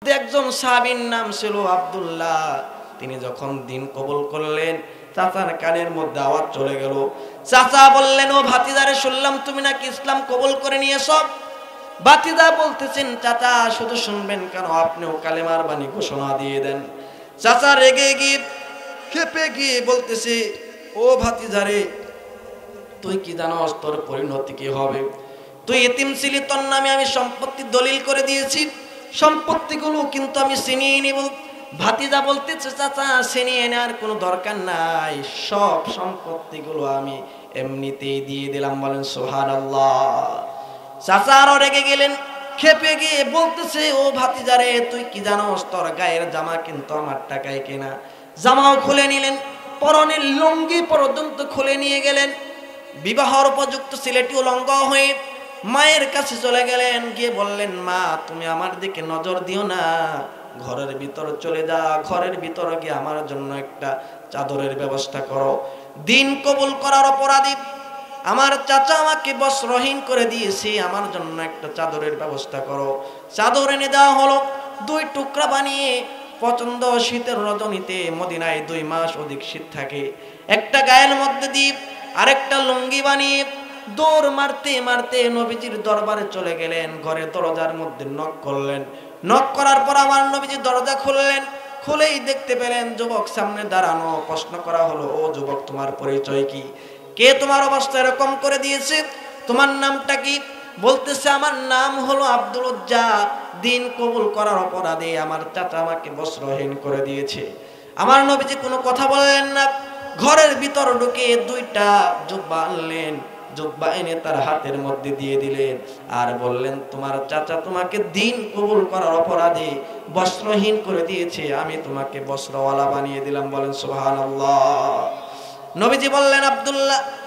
একজন সাহাবীর নাম ছিল আব্দুল্লাহ। তিনি যখন দিন কবুল করলেন, চাচার কানের মধ্যে আওয়াজ চলে গেল। চাচা বললেন, ও ভাতিজারে, শুনলাম তুমি নাকি ইসলাম কবুল করে নিয়েছো। ভাতিজা বলতেছেন, চাচা শুধু শুনবেন কেন, আপনিও কালেমার বাণী ঘোষণা দিয়ে দেন। চাচা রেগে গিয়ে ক্ষেপে গিয়ে বলতেছে, ও ভাতিজারে, তুই কি জানোস তোর পরিণতি কি হবে? তুই এতিম ছিলি, তোর নামে আমি সম্পত্তি দলিল করে দিয়েছি, সম্পত্তিগুলো কিন্তু আমি ছিনিয়ে নিব। ভাতিজা বলতেছে, চাচা ছিনিয়ে নেওয়ার কোনো দরকার নাই, সব সম্পত্তিগুলো আমি এমনিতেই দিয়ে দিলাম। বলেন সুবহানাল্লাহ। চাচা আরো রেগে গেলেন, ক্ষেপে গিয়ে বলতেছে, ও ভাতিজারে, তুই কি জানোস তোর গায়ের জামা কিন্তু আমার টাকায় কেনা। জামাও খুলে নিলেন, পরনের লুঙ্গি পর্যন্ত খুলে নিয়ে গেলেন। বিবাহর উপযুক্ত ছেলেটি উলঙ্গ হয়ে মায়ের কাছে চলে গেলেন, গিয়ে বললেন, মা তুমি আমার দিকে নজর দিও না, ঘরের ভিতর চলে যা, ঘরের ভিতরে গিয়ে আমার জন্য একটা চাদরের ব্যবস্থা করো। দিন কবুল করার অপরাধী আমার চাচা আমাকে বস্ত্রহীন করে দিয়েছে, আমার জন্য একটা চাদরের ব্যবস্থা করো। চাদর এনে দেওয়া হলো, 2 টুকরা বানিয়ে। প্রচন্ড শীতের রজনীতে মদিনায় 2 মাস অধিক শীত থাকে, একটা গায়ের মধ্যে দিয়ে আরেকটা লুঙ্গি বানিয়ে দৌড় মারতে মারতে নবীজির দরবারে চলে গেলেন। ঘরের দরজার মধ্যে নক করলেন। নক করার পর আমার নবীজি দরজা খুললেন। খুলেই দেখতে পেলেন যুবক সামনে দাঁড়ানো। প্রশ্ন করা হলো, ও যুবক, তোমার পরিচয় কি? কে তোমার অবস্থা এরকম করে দিয়েছে? তোমার নামটা কি? বলতেছে, আমার নাম হলো আব্দুল উজ্জা। দিন কবুল করার অপরাধে আমার চাচা আমাকে বস্ত্রহীন করে দিয়েছে। আমার নবীজি কোনো কথা বললেন না। ঘরের ভিতর ঢুকে 2টা জুব্বা আনলেন, জুব্বা এনে তার হাতের মধ্যে দিয়ে দিলেন, আর বললেন, তোমার চাচা তোমাকে দিন কবুল করার অপরাধে বস্ত্রহীন করে দিয়েছে, আমি তোমাকে বস্ত্রওয়ালা বানিয়ে দিলাম। বলেন সুবহানাল্লাহ। নবীজি বললেন,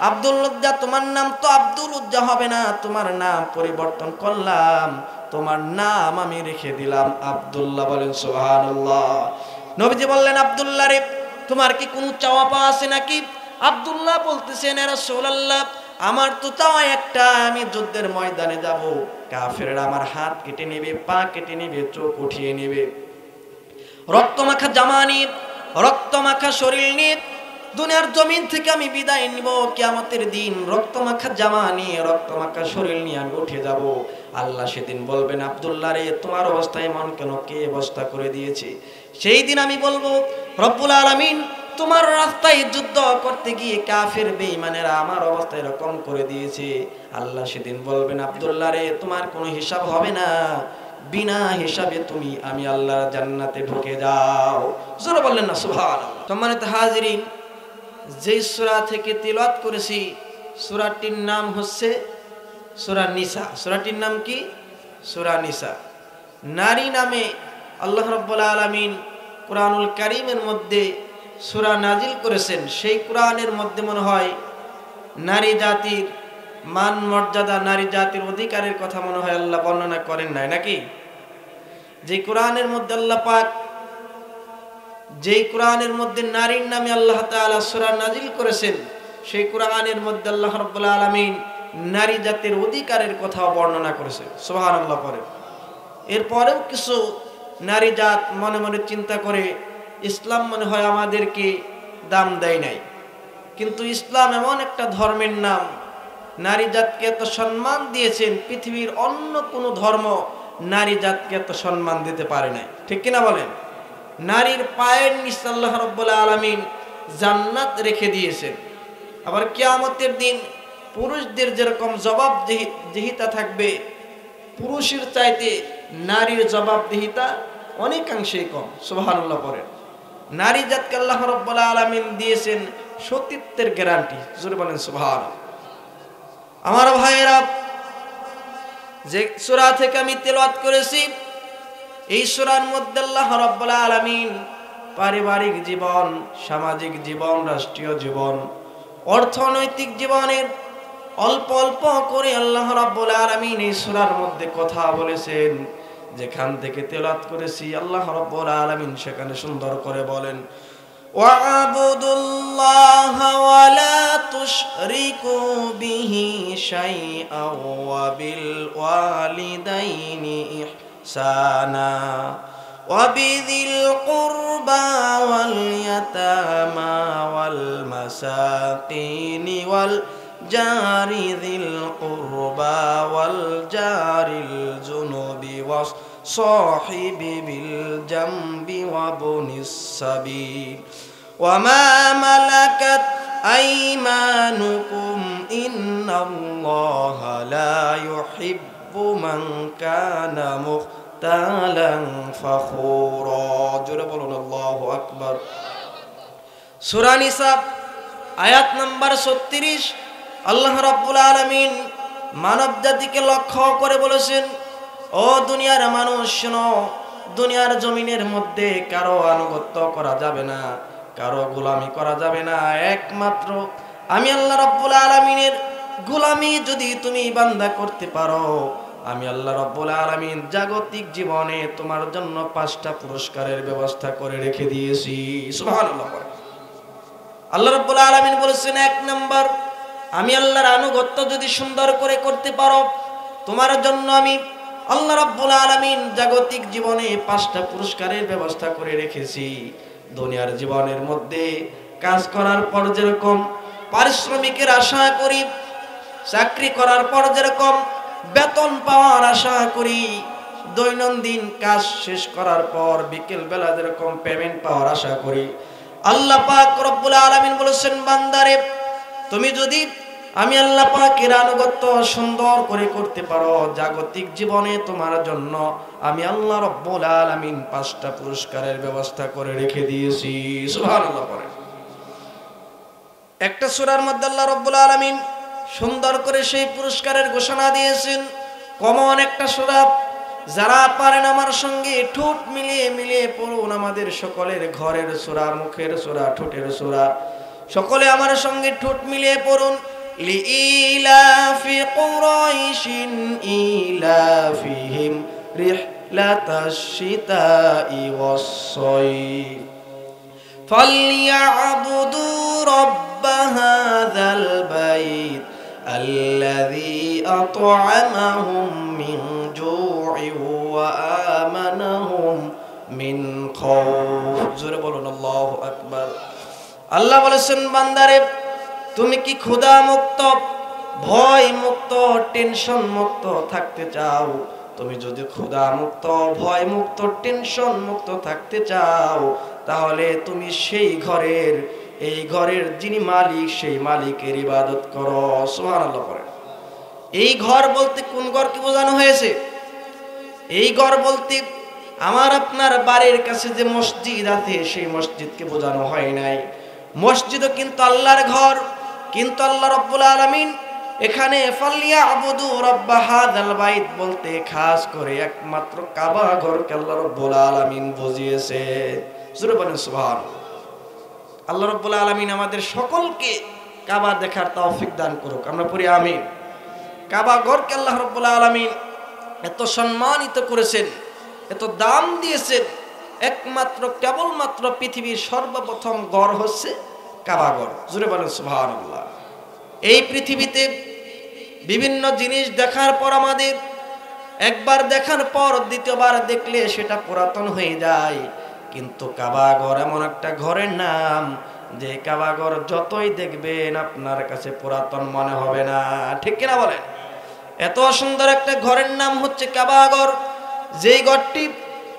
আব্দুল উজ্জা, তোমার নাম তো আব্দুল উজ্জা হবে না, তোমার নাম পরিবর্তন করলাম, তোমার নাম আমি রেখে দিলাম আব্দুল্লাহ। বলেন সুবহানাল্লাহ। নবীজি বললেন, আব্দুল্লাহ রে, তোমার কি কোনো চাওয়া পাওয়া আছে নাকি? আব্দুল্লাহ বলতেছেন, ইয়া রাসূলুল্লাহ, আমার তো চাওয়া একটা, আমি যুদ্ধের ময়দানে যাব, কাফেররা আমার হাত কেটে নেবে, পা কেটে নেবে, চোখ উঠিয়ে নেবে, রক্তমাখা জামা নিয়ে, রক্তমাখা শরীর নিয়ে দুনিয়ার জমিন থেকে আমি বিদায় নিব। কিয়ামতের দিন রক্তমাখা জামা নিয়ে, রক্তমাখা শরীর নিয়ে আমি উঠে যাব। আল্লাহ সেদিন বলবেন, আব্দুল্লাহ রে, তোমার অবস্থা এমন কেন, কে অবস্থা করে দিয়েছে? সেই দিন আমি বলবো, রব্বুল আলামিন তোমার রাস্তায় যুদ্ধ করতে গিয়ে কাফের বেঈমানেরা আমার অবস্থা এরকম করে দিয়েছে। আল্লাহ সেদিন বলবেন, আব্দুল্লাহ রে, তোমার কোনো হিসাব হবে না, বিনা হিসাবে তুমি আমি আল্লাহর জান্নাতে ঢুকে যাও। জোরে বললেন না সুবহানাল্লাহ। সম্মানিত হাজিরিন, যে সূরা থেকে তিলাওয়াত করেছি, সূরাটির নাম হচ্ছে সূরা নিসা। সূরাটির নাম কি? সূরা নিসা। নারী নামে আল্লাহ রাব্বুল আলামিন কোরআনুল কারীমের মধ্যে সূরা নাজিল করেছেন। সেই কোরআনের মধ্যে মনে হয় নারী জাতির মান মর্যাদা, নারী জাতির অধিকারের কথা মনে হয় আল্লাহ বর্ণনা করেন নাই, নাকি? যে কোরআনের মধ্যে আল্লাহ পাক, যেই কোরআনের মধ্যে নারীর নামে আল্লাহ তাআলা সূরা নাজিল করেছেন, সেই কোরআনের মধ্যে আল্লাহ রাব্বুল আলামিন নারী জাতির অধিকারের কথা বর্ণনা করেছেন। সুবহানাল্লাহ পড়ে। এরপরেও কিছু নারী জাত মনে মনে চিন্তা করে, ইসলাম মনে হয় আমাদেরকে দাম দেয় নাই। কিন্তু ইসলাম এমন একটা ধর্মের নাম, নারী জাতকে এত সম্মান দিয়েছেন, পৃথিবীর অন্য কোনো ধর্ম নারী জাতকে এত সম্মান দিতে পারে নাই। ঠিক কিনা বলেন? নারীর পায়ের নিচে আল্লাহ রাব্বুল আলামিন জান্নাত রেখে দিয়েছেন। আবার কিয়ামতের দিন পুরুষদের যেরকম জবাবদিহিতা থাকবে, পুরুষের চাইতে নারীর জবাবদিহিতা অনেকাংশেই কম। সুবহানাল্লাহ পড়েন। নারী জাতকে আল্লাহ রাব্বুল আলামিন দিয়েছেন সতীত্বের গ্যারান্টি। জোরে বলেন সুবহানাল্লাহ। আমার ভাইয়েরা, যে সূরা থেকে আমি তেলাওয়াত করেছি, এই সূরার মধ্যে আল্লাহ রাব্বুল আলামিন পারিবারিক জীবন, সামাজিক জীবন, রাষ্ট্রীয় জীবন, অর্থনৈতিক জীবনের অল্প অল্প করে আল্লাহ রাব্বুল আলামিন এই সূরার মধ্যে কথা বলেছেন। যেখান থেকে তেলাওয়াত করেছি আল্লাহ রাব্বুল আলামিন সেখানে সুন্দর করে বলেন, ওয়া'বুদুল্লাহা ওয়া লা তুশরিকু বিহি শাইআ ওয়া বিল ওয়ালিদাইনি ইহসানা وبذي القربى واليتامى والمساكين والجار ذي القربى والجار الجنب والصاحب بالجنب وابن السبيل وما ملكت أيمانكم إن الله لا يحب من كان مختالا فخورا জোরে বলুন আল্লাহু আকবার। সূরা নিসা আয়াত নাম্বার 36 আল্লাহ রাব্বুল আলামিন মানব জাতিকে লক্ষ্য করে বলেছেন, ও দুনিয়ার মানুষ শোনো, দুনিয়ার জমিনের মধ্যে কারো আনুগত্য করা যাবে না, কারো গোলামি করা যাবে না, একমাত্র আমি আল্লাহ রাব্বুল আলামিনের গোলামি যদি তুমি বান্দা করতে পারো, আমি আল্লাহ রাব্বুল আলামিন জাগতিক জীবনে তোমার জন্য 5টা পুরস্কারের ব্যবস্থা করে রেখে দিয়েছি। সুবহানাল্লাহ। আল্লাহ রাব্বুল আলামিন বলেছেন, 1 নাম্বার, আমি আল্লাহর আনুগত্য যদি সুন্দর করে করতে পারো, তোমার জন্য আমি আল্লাহ রাব্বুল আলামিন জাগতিক জীবনে 5টা পুরস্কারের ব্যবস্থা করে রেখেছি। দুনিয়ার জীবনের মধ্যে কাজ করার পর যেরকম পারিশ্রমিকের আশা করি, চাকরি করার পর যেরকম বেতন পাওয়ার আশা করি, দৈনন্দিন কাজ শেষ করার পর বিকেল বেলা যেরকম পেমেন্ট পাওয়ার আশা করি, আল্লাহ পাক রব্বুল আলামিন বলেছেন, বান্দারে তুমি যদি আমি আল্লাহ পাকের আনুগত্য সুন্দর করে করতে পারো, জাগতিক জীবনে তোমার জন্য আমি আল্লাহ রব্বুল আলামিন 5টা পুরস্কারের ব্যবস্থা করে রেখে দিয়েছি। সুবহানাল্লাহ। একটা সূরার মধ্যে আল্লাহ রব্বুল আলামিন সুন্দর করে সেই পুরস্কারের ঘোষণা দিয়েছেন। কমন একটা সূরা, যারা পারেন আমার সঙ্গে ঠোঁট মিলিয়ে মিলিয়ে পড়ুন, আমাদের সকলের ঘরের সূরা, মুখের সূরা, ঠোঁটের সূরা, সকলে আমার সঙ্গে ঠোঁট মিলিয়ে পড়ুন। লিইলাফি কুরাইশিন ইলাফিহিম রিহলাতাশ শিতাই ওয়াস-সাইফ ফালইয়াবুদু রাব্ব হাযাল বাইত الذي أطعمهم من جوع وآمنهم من خوف জোরে বলুন আল্লাহু আকবার। আল্লাহ বলেছেন, বান্দারে তুমি কি ক্ষুধা মুক্ত, ভয় মুক্ত, টেনশন মুক্ত থাকতে চাও? তুমি যদি ক্ষুধা মুক্ত, ভয় মুক্ত, টেনশন মুক্ত থাকতে চাও, তাহলে তুমি সেই ঘরের, এই ঘরের যিনি মালিক সেই মালিকের ইবাদত করো। সুবহানাল্লাহ পড়েন। এই ঘর বলতে কোন ঘরকে বোঝানো হয়েছে? এই ঘর বলতে আমার আপনার বাড়ির কাছে যে মসজিদ আছে সেই মসজিদকে বোঝানো হয় নাই। মসজিদও কিন্তু আল্লাহর ঘর, কিন্তু আল্লাহ রাব্বুল আলামিন এখানে ফালইয়াবুদু রাব্ব হাযাল বাইত বলতে খাস করে একমাত্র কাবা ঘরকে আল্লাহ রাব্বুল আলামিন বুঝিয়েছে। জোরে বলেন সুবহানাল্লাহ। আল্লাহ রাব্বুল আলামিন আমাদের সকলকে কাবা দেখার তৌফিক দান করুক, আমরা পড়ি আমিন। কাবা ঘরকে আল্লাহ রাব্বুল আলামিন এত সম্মানিত করেছেন, এত দাম দিয়েছেন, একমাত্র কেবলমাত্র পৃথিবীর সর্বপ্রথম ঘর হচ্ছে কাবা ঘর। জোরে বলেন সুবহানাল্লাহ। এই পৃথিবীতে বিভিন্ন জিনিস দেখার পর আমাদের একবার দেখার পর দ্বিতীয়বার দেখলে সেটা পুরাতন হয়ে যায়, কিন্তু কাবা ঘর এমন একটা ঘরের নাম যে কাবা ঘর যতই দেখবেন আপনার কাছে পুরাতন মনে হবে না। ঠিক কিনা বলেন? এত সুন্দর একটা ঘরের নাম হচ্ছে কাবা ঘর, যেই ঘরটি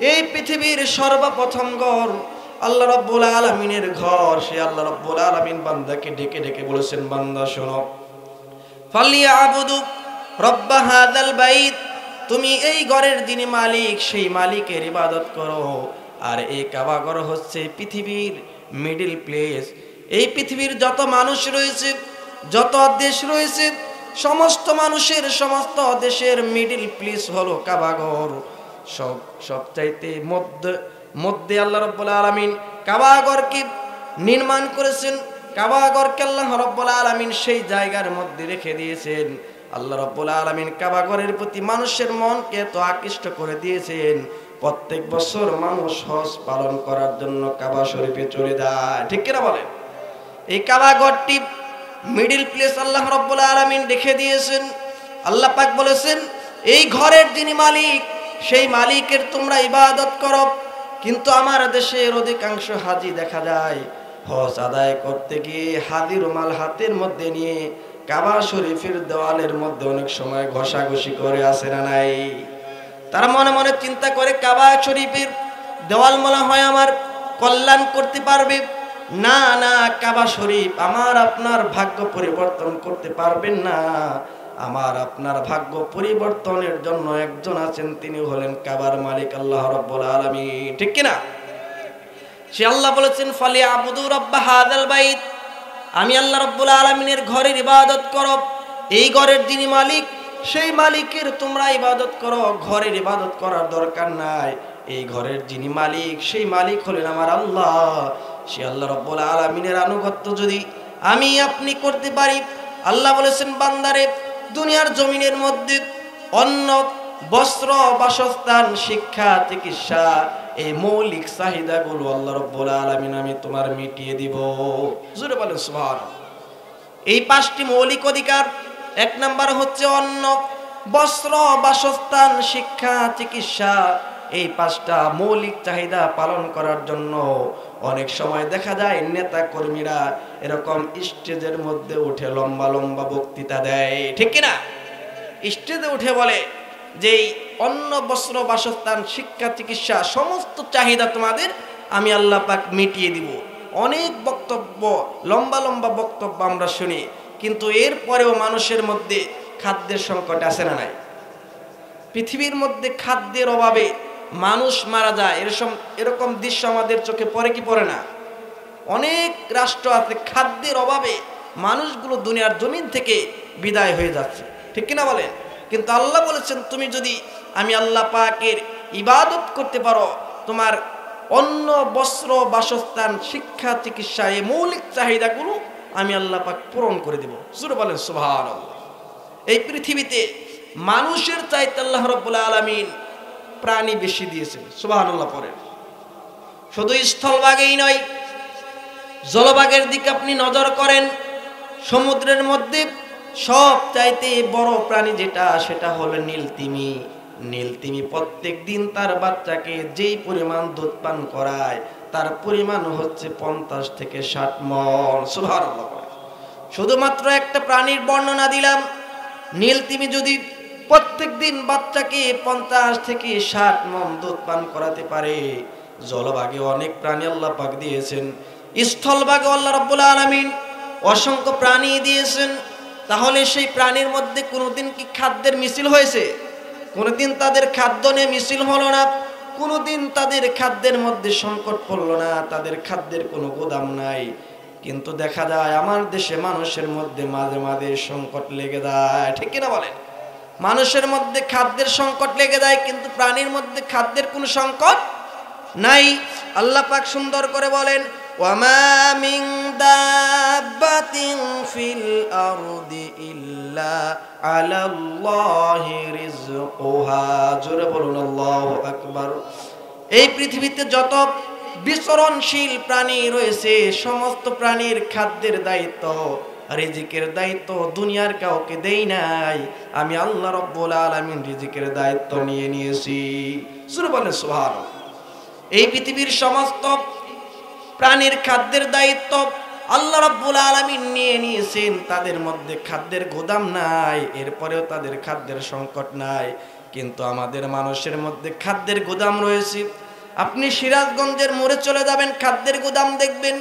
এই পৃথিবীর সর্বপ্রথম ঘর, আল্লাহ রাব্বুল আলামিনের ঘর। সে আল্লাহ রাব্বুল আলামিন বান্দাকে ডেকে ডেকে বলেছেন, বান্দা শোনো, ফালইয়াবুদু রাব্ব হাযাল বাইত, তুমি এই ঘরের যিনি মালিক সেই মালিকের ইবাদত করো। আর এই কাবা ঘর হচ্ছে পৃথিবীর মিডল প্লেস। এই পৃথিবীর যত মানুষ রয়েছে, যত দেশ রয়েছে, সমস্ত মানুষের, সমস্ত দেশের মিডল প্লেস হলো কাবা ঘর। সবচাইতে মধ্যে আল্লাহ রাব্বুল আলামিন কাবা ঘরকে নির্মাণ করেছেন। কাবা ঘরকে আল্লাহ রাব্বুল আলামিন সেই জায়গার মধ্যে রেখে দিয়েছেন। আল্লাহ রাব্বুল আলামিন কাবা ঘরের প্রতি মানুষের মনকে এত আকৃষ্ট করে দিয়েছেন, প্রত্যেক বছর মানুষ হজ পালন করার জন্য কাবা শরীফে চলে যায়। ঠিক কিনা বলেন? এই কাবা ঘরটি মিডল প্লেস আল্লাহ রাব্বুল আলামিন রেখে দিয়েছেন। আল্লাহ পাক বলেছেন, এই ঘরের যিনি মালিক সেই মালিকের তোমরা ইবাদত করো। কিন্তু আমার দেশের অধিকাংশ হাজি দেখা যায় হজ আদায় করতে গিয়ে হাদি রুমাল হাতের মধ্যে নিয়ে কাবা শরীফের দেওয়ালের মধ্যে অনেক সময় ঘষাঘষি করে আসে না নাই। তারা মনে মনে চিন্তা করে কাবা শরীফের দেওয়াল মনে হয় আমার কল্যাণ করতে পারবে। না না, কাবা শরীফ আমার আপনার ভাগ্য পরিবর্তন করতে পারবেন না। আমার আপনার ভাগ্য পরিবর্তনের জন্য একজন আছেন, তিনি হলেন কাবার মালিক আল্লাহ রাব্বুল আলামিন। ঠিক কিনা? সে আল্লাহ বলেছেন ফালিয়াবুদু রাব্বা হাযাল বাইত, আমি আল্লাহ রাব্বুল আলামিনের ঘরের ইবাদত করো। এই ঘরের যিনি মালিক সেই মালিকের তোমরা ইবাদত করো, ঘরের ইবাদত করার দরকার নাই। এই ঘরের যিনি মালিক সেই মালিক হলেন আমার আল্লাহ। সে আল্লাহ রাব্বুল আলামিনের আনুগত্য যদি আমি আপনি করতে পারি, আল্লাহ বলেছেন বান্দারে দুনিয়ার জমিনের মধ্যে অন্ন, বস্ত্র, বাসস্থান, শিক্ষা, চিকিৎসা, এই মৌলিক চাহিদাগুলো আল্লাহ রাব্বুল আলামিন আমি তোমার মিটিয়ে দিব। জোরে বলেন সুবহানাল্লাহ। এই 5টি মৌলিক অধিকার, এক নাম্বার হচ্ছে অন্ন, বস্ত্র, বাসস্থান, শিক্ষা, চিকিৎসা। এই 5টা মৌলিক চাহিদা পালন করার জন্য অনেক সময় দেখা যায় নেতা কর্মীরা এরকম স্টেজের মধ্যে উঠে লম্বা লম্বা বক্তৃতা দেয়। ঠিক কিনা? স্টেজে উঠে বলে যে অন্ন, বস্ত্র, বাসস্থান, শিক্ষা, চিকিৎসা সমস্ত চাহিদা তোমাদের আমি আল্লাহ পাক মিটিয়ে দিব। অনেক বক্তব্য, লম্বা লম্বা বক্তব্য আমরা শুনি, কিন্তু এরপরেও মানুষের মধ্যে খাদ্যের সংকট আছে না নাই? পৃথিবীর মধ্যে খাদ্যের অভাবে মানুষ মারা যায়, এরকম দৃশ্য আমাদের চোখে পড়ে কি পড়ে না? অনেক রাষ্ট্র আছে খাদ্যের অভাবে মানুষগুলো দুনিয়ার জমিন থেকে বিদায় হয়ে যাচ্ছে। ঠিক কিনা বলেন? কিন্তু আল্লাহ বলেছেন তুমি যদি আমি আল্লাহ পাকের ইবাদত করতে পারো, তোমার অন্ন, বস্ত্র, বাসস্থান, শিক্ষা, চিকিৎসা, এই মৌলিক চাহিদাগুলো আমি আল্লাহ পাক পূরণ করে দেব। জোরে বলেন সুবহানাল্লাহ। এই পৃথিবীতে মানুষের চাইতে আল্লাহ রাব্বুল আলামিন প্রাণী বেশি দিয়েছেন। সুবহানাল্লাহ পড়েন। শুধু স্থলভাগেই নয়, জলভাগের দিকে আপনি নজর করেন, সমুদ্রের মধ্যে সব চাইতে বড় প্রাণী যেটা, সেটা হলো নীলতিমি। নীলতিমি প্রত্যেক দিন তার বাচ্চাকে যেই পরিমাণ দুধ পান করায় তার পরিমাণ হচ্ছে 50 থেকে 60 মণ। সুবহানাল্লাহ। শুধুমাত্র একটা প্রাণীর বর্ণনা দিলাম। নীলতিমি যদি প্রত্যেক দিন বাচ্চাকে 50 থেকে 60 মণ দুধ পান করাতে পারে, জলভাগে অনেক প্রাণী আল্লাহ পাক দিয়েছেন, স্থলভাগে আল্লাহ রাব্বুল আলামিন অসংখ্য প্রাণী দিয়েছেন। তাহলে সেই প্রাণীর মধ্যে কোনোদিন কি খাদ্যের মিছিল হয়েছে? কোনোদিন তাদের খাদ্য নিয়ে মিছিল হলো না, কোনোদিন তাদের খাদ্যের মধ্যে সংকট পড়লো না, তাদের খাদ্যের কোনো গোদাম নাই। কিন্তু দেখা যায় আমার দেশে মানুষের মধ্যে মাঝে মাঝে সংকট লেগে যায়। ঠিক কিনা বলেন? মানুষের মধ্যে খাদ্যের সংকট লেগে যায়, কিন্তু প্রাণীর মধ্যে খাদ্যের কোনো সংকট নাই। আল্লাহ পাক সুন্দর করে বলেন ওয়ামা মিন দাব্বাতিন ফিল আরদি ইল্লা আলাল্লাহি রিজকুহা। জোরে বলুন আল্লাহু আকবার। এই পৃথিবীতে যত বিচরণশীল প্রাণী রয়েছে সমস্ত প্রাণীর খাদ্যের দায়িত্ব, রিজিকের দায়িত্ব দুনিয়ার কাউকে দেই নাই, আমি আল্লাহ রাব্বুল আলামিন রিজিকের দায়িত্ব নিয়ে নিয়েছি। জোরে বলেন সুবহানাল্লাহ। এই পৃথিবীর সমস্ত প্রাণীর খাদ্যের দায়িত্ব আল্লাহ রাব্বুল আলামিন নিয়ে নিয়েছেন। তাদের মধ্যে খাদ্যের গোদাম নাই, এরপরেও তাদের খাদ্যের সংকট নাই। কিন্তু আমাদের মানুষের মধ্যে খাদ্যের গোদাম রয়েছে। আপনি সিরাজগঞ্জের মোড়ে চলে যাবেন, খাদ্যের গোদাম দেখবেন।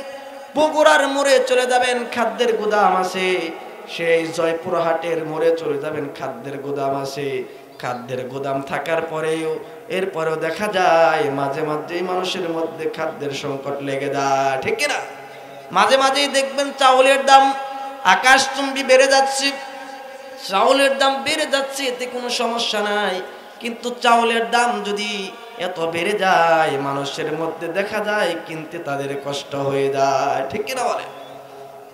বগুড়ার মোড়ে চলে যাবেন, খাদ্যের গোদাম আছে। সেই জয়পুরহাটের মোড়ে চলে যাবেন, খাদ্যের গোদাম আছে। খাদ্যের গোদাম থাকার পরেও এরপরেও দেখা যায় মাঝে মাঝেই মানুষের মধ্যে খাদ্যের সংকট লেগে যায়। ঠিক কিনা? মাঝে মাঝেই দেখবেন চাউলের দাম আকাশচুম্বী বেড়ে যাচ্ছে। চাউলের দাম বেড়ে যাচ্ছে, এতে কোনো সমস্যা নাই, কিন্তু চাউলের দাম যদি এত বেড়ে যায় মানুষের মধ্যে দেখা যায় কিনতে তাদের কষ্ট হয়ে যায়। ঠিক কিনা বলে?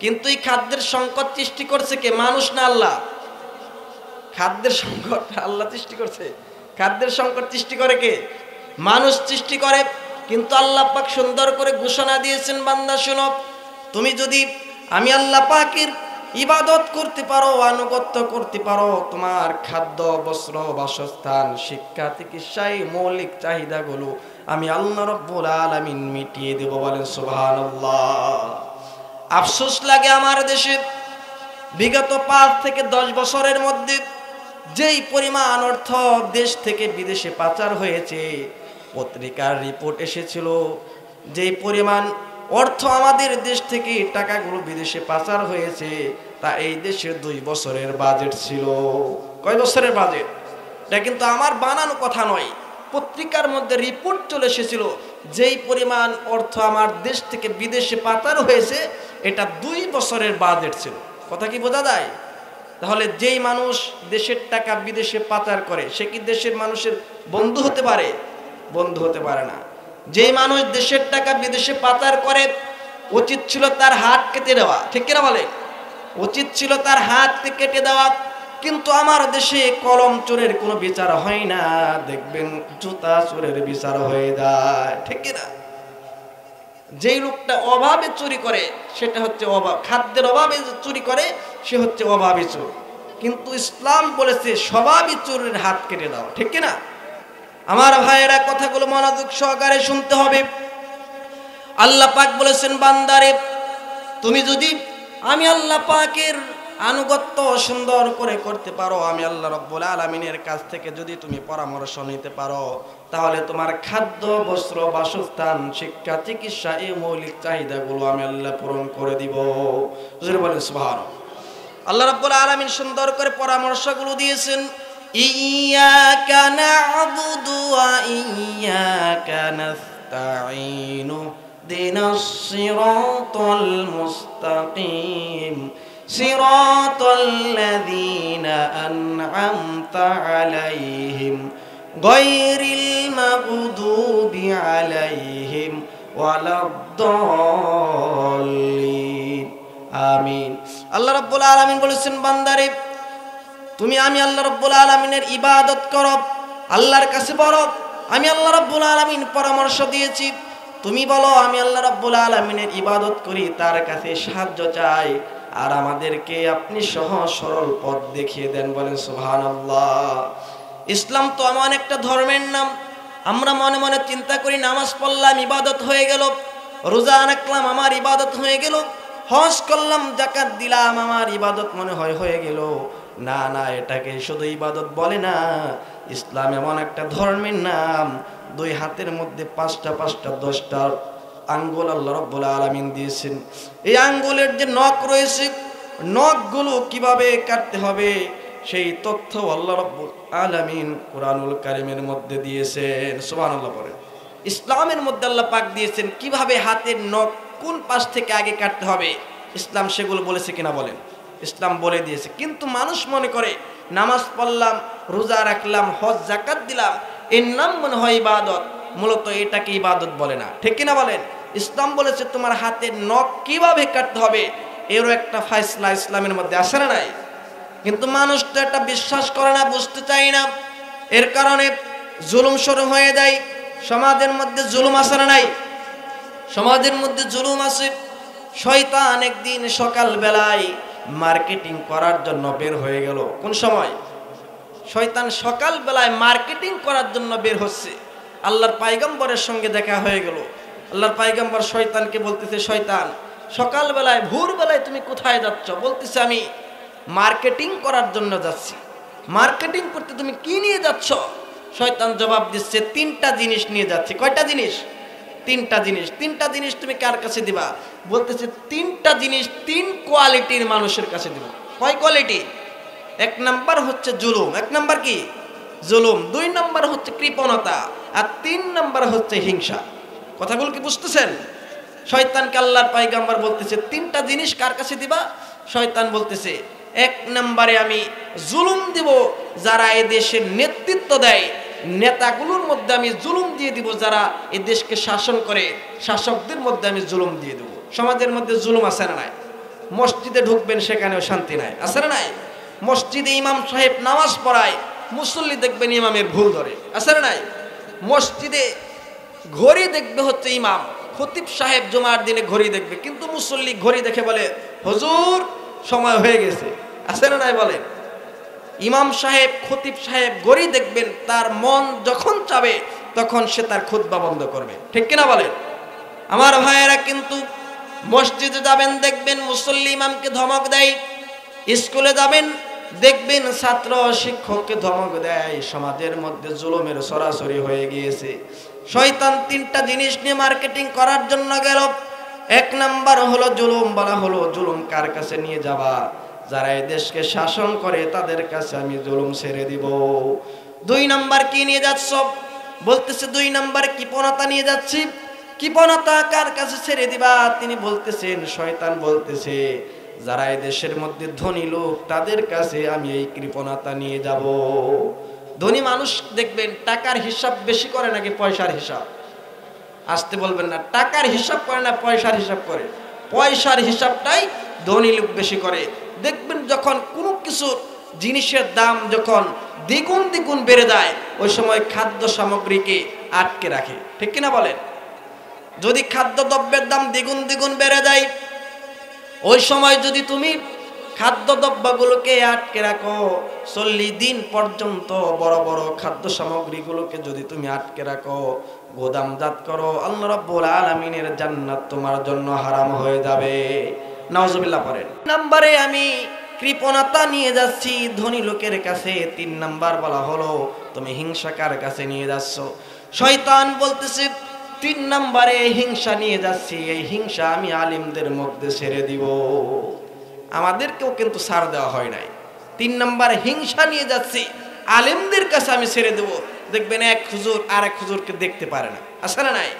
কিন্তু এই খাদ্যের সংকট সৃষ্টি করছে কে? মানুষ না আল্লাহ? খাদ্যের সংকট আল্লাহ সৃষ্টি করছে? খাদ্যের সংকট সৃষ্টি করে কে? মানুষ সৃষ্টি করে। কিন্তু আল্লাহ পাক সুন্দর করে ঘোষণা দিয়েছেন, বান্দা শোনো, তুমি যদি আমি আল্লাহ পাকের ইবাদত করতে পারো, আনুগত্য করতে পারো, তোমার খাদ্য, বস্ত্র, বাসস্থান, শিক্ষা, চিকিৎসা, এই মৌলিক চাহিদাগুলো আমি আল্লাহ রাব্বুল আলামিন মিটিয়ে দেব। বলেন সুবহানাল্লাহ। আফসোস লাগে আমার দেশে বিগত 5 থেকে 10 বছরের মধ্যে যেই পরিমাণ অর্থ দেশ থেকে বিদেশে পাচার হয়েছে, পত্রিকার রিপোর্ট এসেছিল যেই পরিমাণ অর্থ আমাদের দেশ থেকে টাকাগুলো বিদেশে পাচার হয়েছে তা এই দেশের 2 বছরের বাজেট ছিল। কয় বছরের বাজেট? এটা কিন্তু আমার বানানো কথা নয়, পত্রিকার মধ্যে রিপোর্ট চলে এসেছিল যেই পরিমাণ অর্থ আমার দেশ থেকে বিদেশে পাচার হয়েছে এটা 2 বছরের বাজেট ছিল। কথা কি বোঝা যায়? তাহলে যেই মানুষ দেশের টাকা বিদেশে পাচার করে সে কি দেশের মানুষের বন্ধু হতে পারে? বন্ধু হতে পারে না। যেই মানুষ দেশের টাকা বিদেশে পাচার করে উচিত ছিল তার হাত কেটে দেওয়া, ঠিক কিনা বলে? উচিত ছিল তার হাত কেটে দেওয়া, কিন্তু আমার দেশে কলম চোরের কোনো বিচার হয় না, দেখবেন জুতা চোরের বিচার হয়ে যায়, ঠিক কিনা? যেই লোকটা অভাবে চুরি করে সেটা হচ্ছে অভাব, খাদ্যের অভাবে চুরি করে সে হচ্ছে অভাবী চোর, কিন্তু ইসলাম বলেছে স্বভাবী চোরের হাত কেটে দাও, ঠিক কিনা? আমার ভাইয়েরা কথাগুলো মনোযোগ সহকারে শুনতে হবে। আল্লাহ পাক বলেছেন, বান্দারে তুমি যদি আমি আল্লাহ পাকের আনুগত্য সুন্দর করে করতে পারো, আমি আল্লাহ রাব্বুল আলামিনের কাছ থেকে যদি তুমি পরামর্শ নিতে পারো, তাহলে তোমার খাদ্য, বস্ত্র, বাসস্থান, শিক্ষা, চিকিৎসা এই মৌলিক চাহিদাগুলো আমি আল্লাহ পূরণ করে দিব। জোরে বলেন সুবহানাল্লাহ। আল্লাহ রাব্বুল আলামিন সুন্দর করে পরামর্শগুলো দিয়েছেন। ইয়্যাকা না'বুদু ওয়া ইয়্যাকা নাস্তাঈনু দিনাস সিরাতাল মুস্তাকিম সিরাতাল্লাযীনা আন'আমতা আলাইহিম গায়রিল মাগদুবি আলাইহিম ওয়ালাদ-দাল্লিন। আমিন। আল্লাহ রাব্বুল আলামিন বলেছেন, বান্দারে তুমি আমি আল্লাহ রাব্বুল আলামিনের ইবাদত করো, আল্লাহর কাছে বলো আমি আল্লাহ রাব্বুল আলামিন পরামর্শ দিয়েছি, তুমি বলো আমি আল্লাহ রাব্বুল আলামিনের ইবাদত করি, তার কাছে সাহায্য চাই, আর আমাদেরকে আপনি সহজ সরল পথ দেখিয়ে দেন। বলেন সুবহানাল্লাহ। ইসলাম তো এমন একটা ধর্মের নাম, আমরা মনে মনে চিন্তা করি নামাজ পড়লাম ইবাদত হয়ে গেল, রোজা রাখলাম আমার ইবাদত হয়ে গেল, হজ করলাম, যাকাত দিলাম আমার ইবাদত মনে হয় হয়ে গেল। না না, এটাকে শুধু ইবাদত বলে না। ইসলাম এমন একটা ধর্মের নাম, 2 হাতের মধ্যে 5টা 10টা আঙ্গুল আল্লাহ রাব্বুল আলামিন দিয়েছেন। এই আঙ্গুলের যে নখ রয়েছে, নখগুলো কিভাবে কাটতে হবে সেই তথ্য আল্লাহ রাব্বুল আলামিন কোরআনুল কারীমের মধ্যে দিয়েছেন। সুবহানাল্লাহ পড়ে। ইসলামের মধ্যে আল্লাহ পাক দিয়েছেন কিভাবে হাতের নখ কোন পাশ থেকে আগে কাটতে হবে, ইসলাম সেগুলো বলেছে কিনা বলেন? ইসলাম বলে দিয়েছে, কিন্তু মানুষ মনে করে নামাজ পড়লাম, রোজা রাখলাম, হজ যাকাত দিলাম, এর নাম মনে হয় ইবাদত, মূলত এটাকে ইবাদত বলে না, ঠিক কিনা বলেন? ইসলাম বলেছে তোমার হাতের নখ কিভাবে কাটতে হবে এরও একটা ফয়সালা ইসলামের মধ্যে আসে না নাই? কিন্তু মানুষ তো এটা বিশ্বাস করে না, বুঝতে চায় না, এর কারণে জুলুম শুরু হয়ে যায়। সমাজের মধ্যে জুলুম আসে না নাই? সমাজের মধ্যে জুলুম আছে। শয়তান একদিন সকাল বেলায় মার্কেটিং করার জন্য বের হয়ে গেল। কোন সময়? শয়তান সকাল বেলায় মার্কেটিং করার জন্য বের হচ্ছে। আল্লাহর পয়গম্বরের সঙ্গে দেখা হয়ে গেল। আল্লাহর পয়গম্বর শয়তানকে বলতেছে, শয়তান সকাল বেলায় ভোর বেলায় তুমি কোথায় যাচ্ছ? বলতেছে আমি মার্কেটিং করার জন্য যাচ্ছি। মার্কেটিং করতে তুমি কি নিয়ে যাচ্ছ? শয়তান জবাব দিচ্ছে 3টা জিনিস নিয়ে যাচ্ছি। কয়টা জিনিস? 3টা জিনিস। 3টা জিনিস তুমি কার কাছে দিবা? বলতেছে 3টা জিনিস 3 কোয়ালিটির মানুষের কাছে দিব। কয় কোয়ালিটি? 1 নাম্বার হচ্ছে জুলুম। 1 নাম্বার কি? জুলুম। 2 নাম্বার হচ্ছে কৃপণতা, আর 3 নাম্বার হচ্ছে হিংসা। কথাগুলো কি বুঝতেছেন? শয়তানকে আল্লাহর পয়গম্বর বলতেছে 3টা জিনিস কার কাছে দিবা? শয়তান বলতেছে 1 নম্বরে আমি জুলুম দিব যারা এই দেশের নেতৃত্ব দেয়, নেতাগুলোর মধ্যে আমি জুলুম দিয়ে দিব, যারা এই দেশকে শাসন করে শাসকদের মধ্যে আমি জুলুম দিয়ে দেব। সমাজের মধ্যে জুলুম আছে না নাই? মসজিদে ঢুকবেন সেখানেও শান্তি নাই, আছে না নাই? মসজিদে ইমাম সাহেব নামাজ পড়ায়, মুসল্লি দেখবেন ইমামের ভুল ধরে, আছে না নাই? মসজিদে ঘড়ি দেখবে হচ্ছে ইমাম, খতিব সাহেব জুমার দিনে ঘড়ি দেখবে, কিন্তু মুসল্লি ঘড়ি দেখে বলে হুজুর সময় হয়ে গেছে, আছে না নাই? বলেন। ইমাম সাহেব খতিব সাহেব ঘড়ি দেখবেন, তার মন যখন চাবে তখন সে তার খুতবা বন্ধ করবে। ঠিক কিনা বলেন? আমার ভাইয়েরা, কিন্তু মসজিদে যাবেন দেখবেন মুসল্লি ইমামকে ধমক দেয়, স্কুলে যাবেন দেখবেন ছাত্র শিক্ষককে ধমক দেয়। সমাজের মধ্যে জুলুমের সরাসরি হয়ে গিয়েছে। শয়তান তিনটা জিনিস নিয়ে মার্কেটিং করার জন্য গেল। এক নাম্বার হলো জুলুম। বলা হলো জুলুম কার কাছে নিয়ে যাবা? যারা এই দেশকে শাসন করে তাদের কাছে আমি জুলুম ছেড়ে দিব। 2 নাম্বার কি নিয়ে যাচ্ছ? বলতেছে 2 নাম্বার কৃপণতা নিয়ে যাচ্ছি। কৃপণতা কার কাছে ছেড়ে দিবা? তিনি বলতেছেন, শয়তান বলতেছে যারা এই দেশের মধ্যে ধনী লোক তাদের কাছে আমি এই কৃপণতা নিয়ে যাব। ধনী মানুষ দেখবেন টাকার হিসাব বেশি করে নাকি পয়সার হিসাব? আসতে বলবেন না। টাকার হিসাব করে না, পয়সার হিসাব করে। পয়সার হিসাবটাই ধনী লোক বেশি করে। দেখবেন যখন কোনো কিছু জিনিসের দাম যখন দ্বিগুণ দ্বিগুণ বেড়ে যায়, ওই সময় খাদ্য সামগ্রীকে আটকে রাখে। ঠিক কিনা বলেন? যদি খাদ্যদ্রব্যের দাম দ্বিগুণ দ্বিগুণ বেড়ে যায়, ওই সময় যদি তুমি খাদ্যদ্রব্যগুলোকে আটকে রাখো, 40 দিন পর্যন্ত বড় বড় খাদ্য সামগ্রীগুলোকে যদি তুমি আটকে রাখো, গোদামজাত করো, আল্লাহ রাব্বুল আলামিনের জান্নাত তোমার জন্য হারাম হয়ে যাবে। নাউজুবিল্লাহ পড়েন। নম্বরে আমি কৃপণতা নিয়ে যাচ্ছি ধনী লোকের কাছে। 3 নাম্বার বলা হলো তুমি হিংসা কার কাছে নিয়ে যাচ্ছ? শয়তান বলতেছে 3 নম্বরে হিংসা নিয়ে যাচ্ছি, এই হিংসা আমি আলিমদের মধ্যে ছেড়ে দিব। আমাদেরকেও কিন্তু ছাড় দেওয়া হয় নাই। 3 নম্বর হিংসা নিয়ে যাচ্ছি, আলিমদের কাছে আমি ছেড়ে দেব। দেখবেন এক হুজুর আর এক হুজুরকে দেখতে পারে না, আসলে নাই?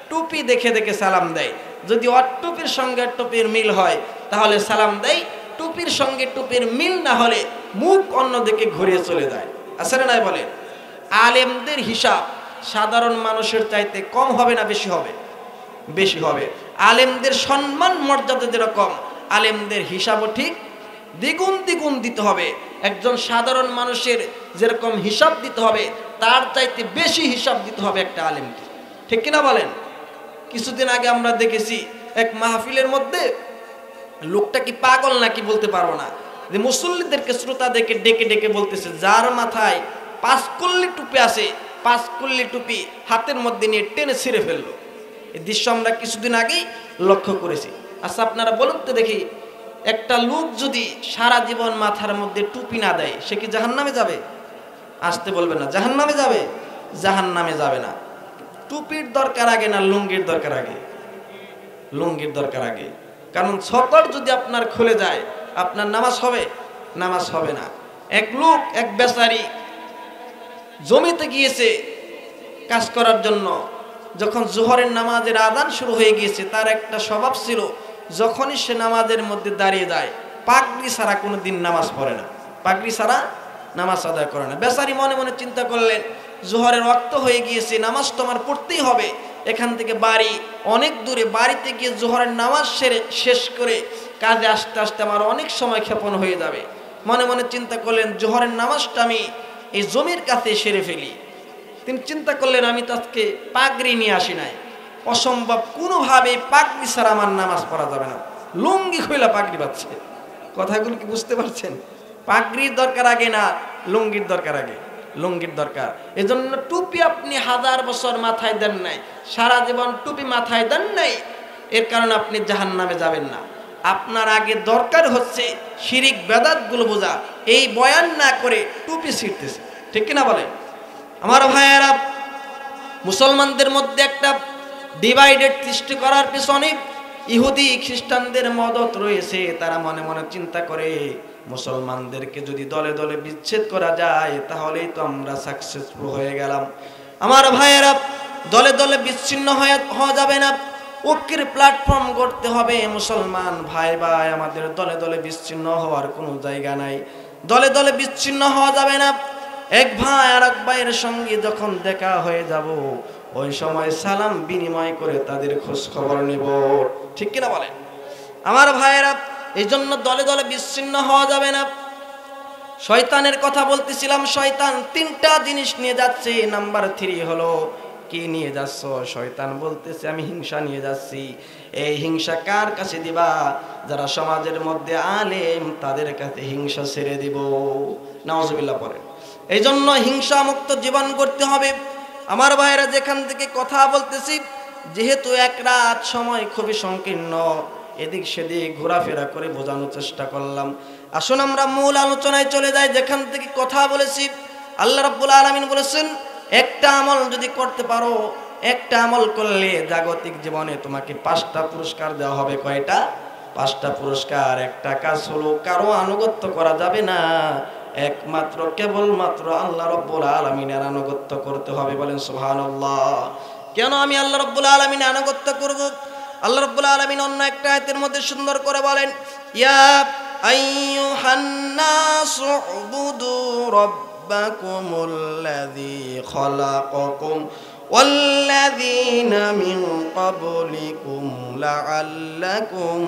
টুপি দেখে দেখে সালাম দেয়। যদি ওর টুপির সঙ্গে টুপির মিল হয় তাহলে সালাম দেয়, টুপির সঙ্গে টুপির মিল না হলে মুখ অন্যদিকে ঘুরিয়ে চলে যায়, আসলে নাই? বলে আলেমদের হিসাব সাধারণ মানুষের চাইতে কম হবে না বেশি হবে? বেশি হবে। আলেমদের সম্মান মর্যাদা যেরকম, আলেমদের হিসাবও ঠিক দ্বিগুণ দ্বিগুণ দিতে হবে। একজন সাধারণ মানুষের যেরকম হিসাব দিতে হবে তার চাইতে বেশি হিসাব দিতে হবে একটা আলেমকে। ঠিক কিনা বলেন? কিছুদিন আগে আমরা দেখেছি এক মাহফিলের মধ্যে, লোকটা কি পাগল নাকি বলতে পারবো না, যে মুসল্লিদেরকে শ্রোতাদেরকে ডেকে ডেকে বলতেছে যার মাথায় 5 কল্লি টুপি আছে, 5 কল্লি টুপি হাতের মধ্যে নিয়ে টেনে ছিঁড়ে ফেললো। এই দৃশ্য আমরা কিছুদিন আগেই লক্ষ্য করেছি। আচ্ছা আপনারা বলুন তো দেখি, একটা লোক যদি সারা জীবন মাথার মধ্যে টুপি না দেয় সে কি জাহান্নামে যাবে? আসতে বলবেন না। জাহান্নামে যাবে? জাহান্নামে যাবে না। টুপির দরকার আগে না লুঙ্গির দরকার আগে? লুঙ্গির দরকার আগে। কারণ ছতর যদি আপনার খুলে যায় আপনার নামাজ হবে? নামাজ হবে না। এক লোক, এক বেচারি জমিতে গিয়েছে কাজ করার জন্য। যখন জোহরের নামাজের আযান শুরু হয়ে গিয়েছে, তার একটা স্বভাব ছিল যখনই সে নামাজের মধ্যে দাঁড়িয়ে যায় পাগড়ি ছাড়া কোনো দিন নামাজ পড়ে না, পাগড়ি ছাড়া নামাজ আদায় করে না। বেচারি মনে মনে চিন্তা করলেন জোহরের ওয়াক্ত হয়ে গিয়েছে, নামাজ তো আমার পড়তেই হবে। এখান থেকে বাড়ি অনেক দূরে, বাড়িতে গিয়ে জোহরের নামাজ শেষ করে কাজে আসতে আসতে আমার অনেক সময় ক্ষেপণ হয়ে যাবে। মনে মনে চিন্তা করলেন জোহরের নামাজটা আমি এই জমির কাছে সেরে ফেলি। তিনি চিন্তা করলেন আমি তো আজকে পাগড়ি নিয়ে আসি নাই, অসম্ভব, কোনোভাবে পাগড়ি ছাড়া আমার নামাজ পড়া যাবে না। লুঙ্গি খুইলা পাগড়ি পাচ্ছে। কথাগুলো কি বুঝতে পারছেন? পাগড়ির দরকার আগে না লুঙ্গির দরকার আগে? লুঙ্গির দরকার। এজন্য টুপি আপনি 1000 বছর মাথায় দেন নাই, সারা জীবন টুপি মাথায় দেন নাই, এর কারণে আপনি জাহান্নামে যাবেন না। আপনার আগে দরকার হচ্ছে শিরিক বেদাতগুলো বোঝা। এই বয়ান না করে টুপি ছিঁড়তেছে। ঠিক কিনা বলে? আমার ভাইয়েরা, মুসলমানদের মধ্যে একটা ডিভাইডেড সৃষ্টি করার পিছনে ইহুদি খ্রিস্টানদের মদত রয়েছে। তারা মনে মনে চিন্তা করে মুসলমানদেরকে যদি দলে দলে বিচ্ছেদ করা যায় তাহলেই তো আমরা সাকসেসফুল হয়ে গেলাম। আমার ভাইয়েরা, দলে দলে বিচ্ছিন্ন হওয়া যাবে না, ঐক্যের প্ল্যাটফর্ম করতে হবে। মুসলমান ভাই ভাই আমাদের দলে দলে বিচ্ছিন্ন হওয়ার কোনো জায়গা নাই, দলে দলে বিচ্ছিন্ন হওয়া যাবে না। এক ভাই আর এক ভাইয়ের সঙ্গে যখন দেখা হয়ে যাব ওই সময় সালাম বিনিময় করে তাদের খোঁজ খবর নেব। ঠিক কিনা বলেন? আমার ভাইয়েরা, এই জন্য দলে দলে বিচ্ছিন্ন হওয়া যাবে না। শয়তানের কথা বলতেছিলাম, শয়তান 3টা জিনিস নিয়ে যাচ্ছে। নাম্বার 3 হলো কি নিয়ে যাচ্ছ? শয়তান বলতেছে আমি হিংসা নিয়ে যাচ্ছি। এই হিংসা কার কাছে দিবা? যারা সমাজের মধ্যে আলেম তাদের কাছে হিংসা ছেড়ে দিব। নাউজুবিল্লাহ পড়েন। এই জন্য হিংসা মুক্ত জীবন করতে হবে। আমার ভাইরা যেখান থেকে কথা বলতেছি, যেহেতু এক রাত সময় খুবই সংকীর্ণ, এদিক সেদিক ঘোরাফেরা করে বোঝানোর চেষ্টা করলাম। আসুন আমরা মূল আলোচনায় চলে যাই। যেখান থেকে কথা বলেছি, আল্লাহ রাব্বুল আলামিন বলেছেন, একটা আমল যদি করতে পারো, একটা আমল করলে জাগতিক জীবনে তোমাকে 5টা পুরস্কার দেওয়া হবে। কয়টা? 5টা পুরস্কার। একটা কাজ হলো, কারো আনুগত্য করা যাবে না, একমাত্র কেবলমাত্র আল্লাহ রাব্বুল আলামিনের আনুগত্য করতে হবে। বলেন সুবহানাল্লাহ। কেন আমি আল্লাহ রাব্বুল আলামিনের আনুগত্য করব? আল্লাহ রাব্বুল আলামিন অন্য একটা আয়াতের মধ্যে সুন্দর করে বলেন, ইয়া আইয়ুহান নাসু উবুদু রাব্বাকুমুল্লাযী খালাকাকুম ওয়াল্লাযীনা মিন ক্বাবলিকুম লাআল্লাকুম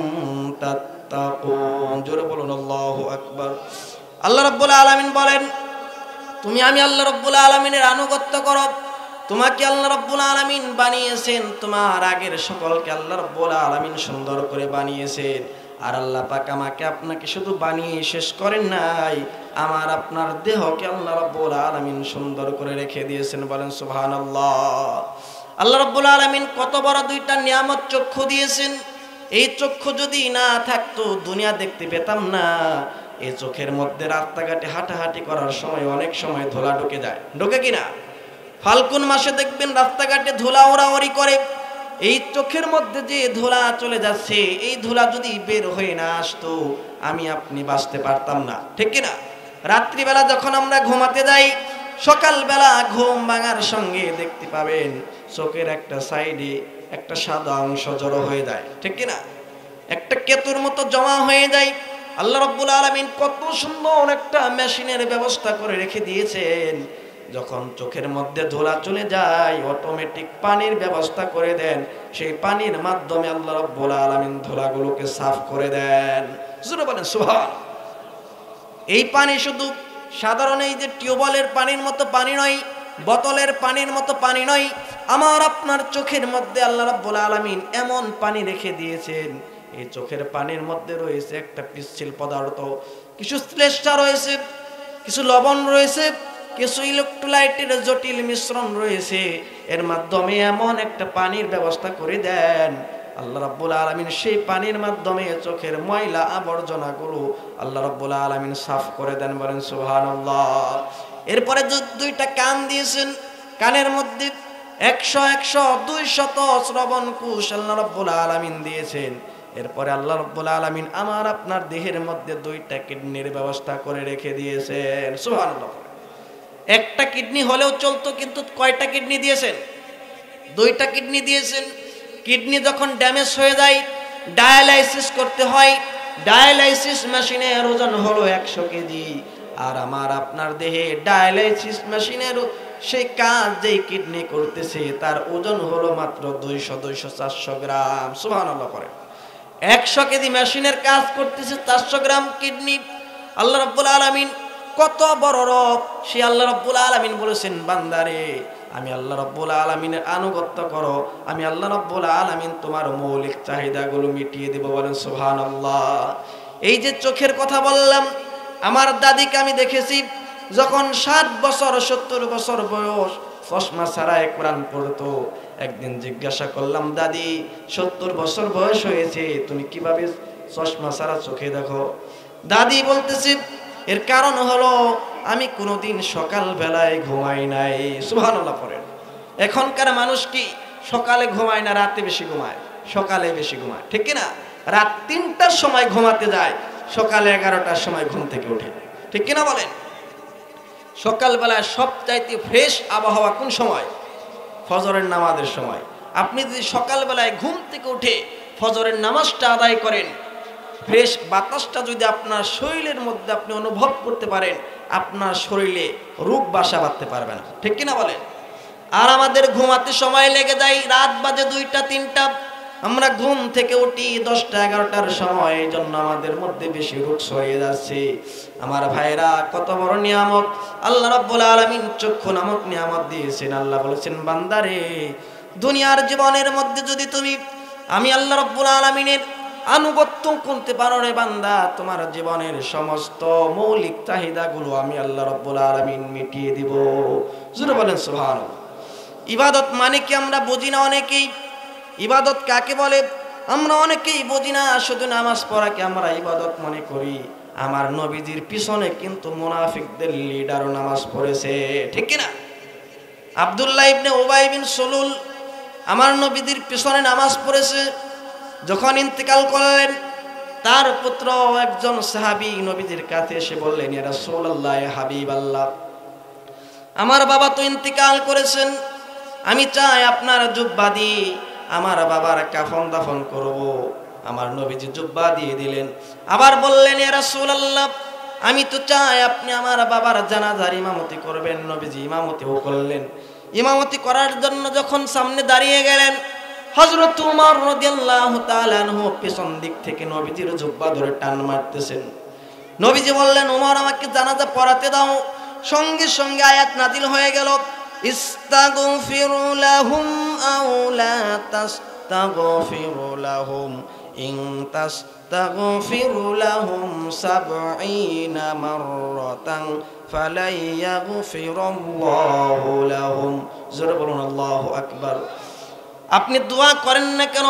তাত্তাকুন। জোরে বলুন আল্লাহু আকবার। আল্লাহ রাব্বুল আলামিন বলেন, তুমি আমি আল্লাহ রাব্বুল আলামিনের আনুগত্য করো। তোমাকে আল্লাহ রাব্বুল আলামিন বানিয়েছেন, তোমার আগের সকলকে আল্লাহ রাব্বুল আলামিন সুন্দর করে বানিয়েছেন। আর আল্লাহ পাক আমাকে আপনাকে শুধু বানিয়ে শেষ করেন নাই, আমার আপনার দেহকে আল্লাহ রাব্বুল আলামিন সুন্দর করে রেখে দিয়েছেন। বলেন সুবহানাল্লাহ। আল্লাহ রাব্বুল আলামিন কত বড় দুইটা নিয়ামত চক্ষু দিয়েছেন। এই চক্ষু যদি না থাকতো দুনিয়া দেখতে পেতাম না। এই চোখের মধ্যে রাস্তাঘাটে হাঁটাহাঁটি করার সময় অনেক সময় ধুলা ঢুকে যায়, ঢোকে কিনা? ফাল্গুন মাসে দেখবেন রাস্তাঘাটে ধুলা ওড়াওড়ি করে। এই চোখের মধ্যে যে ধুলা চলে যাচ্ছে, এই ধুলা যদি বের হয়ে না আসতো, আমি আপনি বাঁচতে পারতাম না, ঠিক কিনা? রাত্রিবেলা যখন আমরা ঘুমাতে যাই, সকালবেলা ঘুম ভাঙার সঙ্গে দেখতে পাবেন চোখের একটা সাইডে একটা সাদা অংশ জড়ো হয়ে যায়, ঠিক কিনা? একটা কেতুর মতো জমা হয়ে যায়। আল্লাহ রাব্বুল আলামিন কত সুন্দর একটা মেশিনের ব্যবস্থা করে রেখে দিয়েছেন। যখন চোখের মধ্যে ধুলা চলে যায়, অটোমেটিক পানির ব্যবস্থা করে দেন। সেই পানির মাধ্যমে আল্লাহ রাব্বুল আলামিন ধুলাগুলোকে সাফ করে দেন। জোরে বলেন সুবহান। এই পানি শুধু সাধারণ এই যে টিউবওয়েলের পানির মতো পানি নয়, বোতলের পানির মতো পানি নয়। আমার আপনার চোখের মধ্যে আল্লাহ রাব্বুল আলামিন এমন পানি রেখে দিয়েছেন, এই চোখের পানির মধ্যে রয়েছে একটা পিচ্ছিল পদার্থ, কিছু শ্লেষ্মা রয়েছে, কিছু লবণ রয়েছে, কিছু ইলেকট্রোলাইটের জটিল মিশ্রণ রয়েছে। এর মাধ্যমে এমন একটা পানির ব্যবস্থা করে দেন আল্লাহ রাব্বুল আলামিন। সেই পানির মাধ্যমে চোখের ময়লা আবর্জনাগুলো আল্লাহ রাব্বুল আলামিন সাফ করে দেন। বলেন সুবহানাল্লাহ। এরপরে দুইটা কান দিয়েছেন, কানের মধ্যে 100 শ্রবণ কোষ আল্লাহ রাব্বুল আলামিন দিয়েছেন। এরপরে আল্লাহ রাব্বুল আলামিন আমার আপনার দেহের মধ্যে 2টা কিডনির ব্যবস্থা করে রেখে দিয়েছেন। সুবহানাল্লাহ। একটা কিডনি হলেও চলতো, কিন্তু কয়টা কিডনি দিয়েছেন? 2টা কিডনি দিয়েছেন। কিডনি যখন ড্যামেজ হয়ে যায়, ডায়ালাইসিস করতে হয়। ডায়ালাইসিস মেশিনের ওজন হলো 100 কেজি। আর আমার আপনার দেহে ডায়ালাইসিস মেশিনের সেই কাজ যেই কিডনি করতেছে, তার ওজন হলো মাত্র 200-400 গ্রাম। সুবহানাল্লাহ করে 100 কেজি মেশিনের কাজ করতেছে 400 গ্রাম কিডনি। আল্লাহ রাব্বুল আলামিন কত বড় রব! সে আল্লাহ রাব্বুল আলামিন বলেছেন, বান্দারে আমি আল্লাহ রাব্বুল আলামিনের আনুগত্য করো, আমি আল্লাহ রাব্বুল আলামিন তোমার মৌলিক চাহিদাগুলো মিটিয়ে দেব। বলেন সুবহানাল্লাহ। এই যে চোখের কথা বললাম, আমার দাদিকে আমি দেখেছি যখন 60 বছর 70 বছর বয়স, চশমা ছাড়াই কোরআন পড়তো। একদিন জিজ্ঞাসা করলাম, দাদি 70 বছর বয়স হয়েছে, তুমি কিভাবে চশমা ছাড়া চোখে দেখো? দাদি বলতেছে, এর কারণ হলো আমি কোনোদিন সকাল বেলায় ঘুমাই নাই। সুবহানাল্লাহ পড়েন। এখনকার মানুষ কি সকালে ঘুমায় না, রাতে বেশি ঘুমায়? সকালে বেশি ঘুমায়, ঠিক কিনা? রাত 3টার সময় ঘুমাতে যায়, সকালে 11টার সময় ঘুম থেকে ওঠে, ঠিক কিনা বলেন? সকালবেলায় সবচাইতে ফ্রেশ আবহাওয়া কোন সময়? ফজরের নামাজের সময়। আপনি যদি সকালবেলায় ঘুম থেকে উঠে ফজরের নামাজটা আদায় করেন, ফ্রেশ বাতাসটা যদি আপনার শরীরের মধ্যে আপনি অনুভব করতে পারেন, আপনার শরীরে রোগ বাসা বাঁধতে পারবে না, ঠিক কিনা বলেন? আর আমাদের ঘুমাতে সময় লেগে যায়, রাত বাজে 2টা-3টা, আমরা ঘুম থেকে উঠি 10টা-11টার সময়। এই জন্য আমাদের মধ্যে বেশি রোগ ছড়িয়ে যাচ্ছে। আমার ভাইরা, কত বড় নিয়ামত আল্লাহ রাব্বুল আলামিন চক্ষু নামক নিয়ামত দিয়েছেন। আল্লাহ বলেছেন, বান্দারে দুনিয়ার জীবনের মধ্যে যদি তুমি আমি আল্লাহ রাব্বুল আলামিনের আনুগত্য করতে পারো রে বান্দা, তোমার জীবনের সমস্ত মৌলিক চাহিদাগুলো আমি আল্লাহ রাব্বুল আলামিন মিটিয়ে দিব। জোরে বলেন সুবহানাল্লাহ। ইবাদত মানে কি আমরা বুঝি না অনেকেই। ইবাদত কাকে বলে আমরা অনেকেই বুঝি না। শুধু নামাজ পড়াকে আমরা ইবাদত মনে করি। আমার নবীজির পিছনে কিন্তু মুনাফিকদের লিডারও নামাজ পড়েছে, ঠিক কিনা? আব্দুল্লাহ ইবনে উবাই বিন সুলুল আমার নবীজির পিছনে নামাজ পড়েছে। যখন ইন্তেকাল করলেন তার পুত্র একজন সাহাবী নবীজির কাছে এসে বললেন, ইয়া রাসূলুল্লাহ, ইয়া হাবিবাল্লাহ, আমার বাবা তো ইন্তেকাল করেছেন, আমি চাই আপনার জুব্বা দিয়ে আমার বাবার কাফন দাফন করব। আমার নবীজি জুব্বা দিয়ে দিলেন। আবার বললেন, ইয়া রাসূলুল্লাহ, আমি তো চাই আপনি আমার বাবার জানাজার ইমামতি করবেন। নবীজি ইমামতিও করলেন। ইমামতি করার জন্য যখন সামনে দাঁড়িয়ে গেলেন, হযরত উমর রাদিয়াল্লাহু তাআলা আনহু পিছন দিক থেকে নবীজির জুব্বা ধরে টান মারতেছেন। নবীজি বললেন, উমর, আমাকে জানাজা পড়াতে দাও। সঙ্গে সঙ্গে আয়াত নাজিল হয়ে গেল, ইস্তাগফিরু লাহুম আও লা তাস্তাগফিরু লাহুম ইন তাস্তাগফিরু লাহুম ৭০ মাররাতান ফালাই ইয়াগফিরুল্লাহু লাহুম। জোরে বলুন আল্লাহু আকবার। আপনি দোয়া করেন না কেন,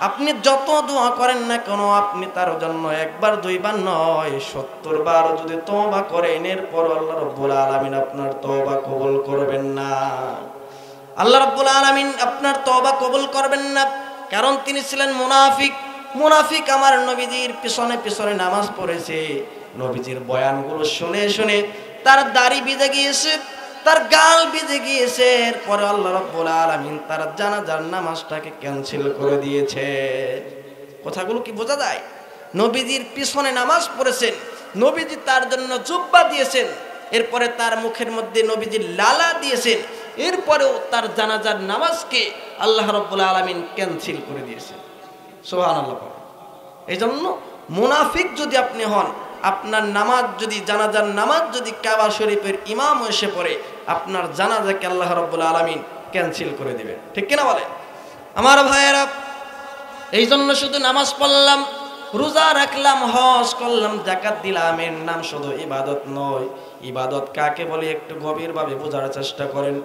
আপনি যত দোয়া করেন না কেন, আপনি তার জন্য একবার দুইবার নয় ৭০ বার যদি তওবা করেন, এরপর আল্লাহ রাব্বুল আলামিন আপনার তওবা কবুল করবেন না। আল্লাহ রাব্বুল আলামিন আপনার তওবা কবুল করবেন না, কারণ তিনি ছিলেন মুনাফিক। মুনাফিক আমার নবীজির পিছনে পিছনে নামাজ পড়েছে। নবীজির বয়ানগুলো শুনে শুনে তার দাড়ি ভিজে গিয়েছে, তার গাল ভিজে গিয়েছে। এরপরে আল্লাহ রাব্বুল আলামিন তার জানাজার নামাজটাকে ক্যান্সেল করে দিয়েছে। কথাগুলো কি বোঝা যায়? নবীজির পিছনে নামাজ পড়েছেন, নবীজি তার জন্য জুব্বা দিয়েছেন, এরপরে তার মুখের মধ্যে নবীজির লালা দিয়েছেন, এরপরেও তার জানাজার নামাজকে আল্লাহ রাব্বুল আলামিন ক্যান্সেল করে দিয়েছেন। সুবহানাল্লাহ। এই জন্য মুনাফিক যদি আপনি হন, আপনার নামাজ যদি জানাজার নামাজ যদি কাবা শরীফের ইমাম এসে পড়ে, আপনার জানাজাকে আল্লাহ রাব্বুল আলামিন ক্যান্সেল করে দিবেন, ঠিক কিনা বলেন? আমার ভাইয়েরা, এই জন্য শুধু নামাজ পড়লাম, রোজা রাখলাম, হজ করলাম, যাকাত দিলাম, এর নাম শুধু ইবাদত নয়। ইবাদত কাকে বলে একটু গভীরভাবে বোঝার চেষ্টা করেন,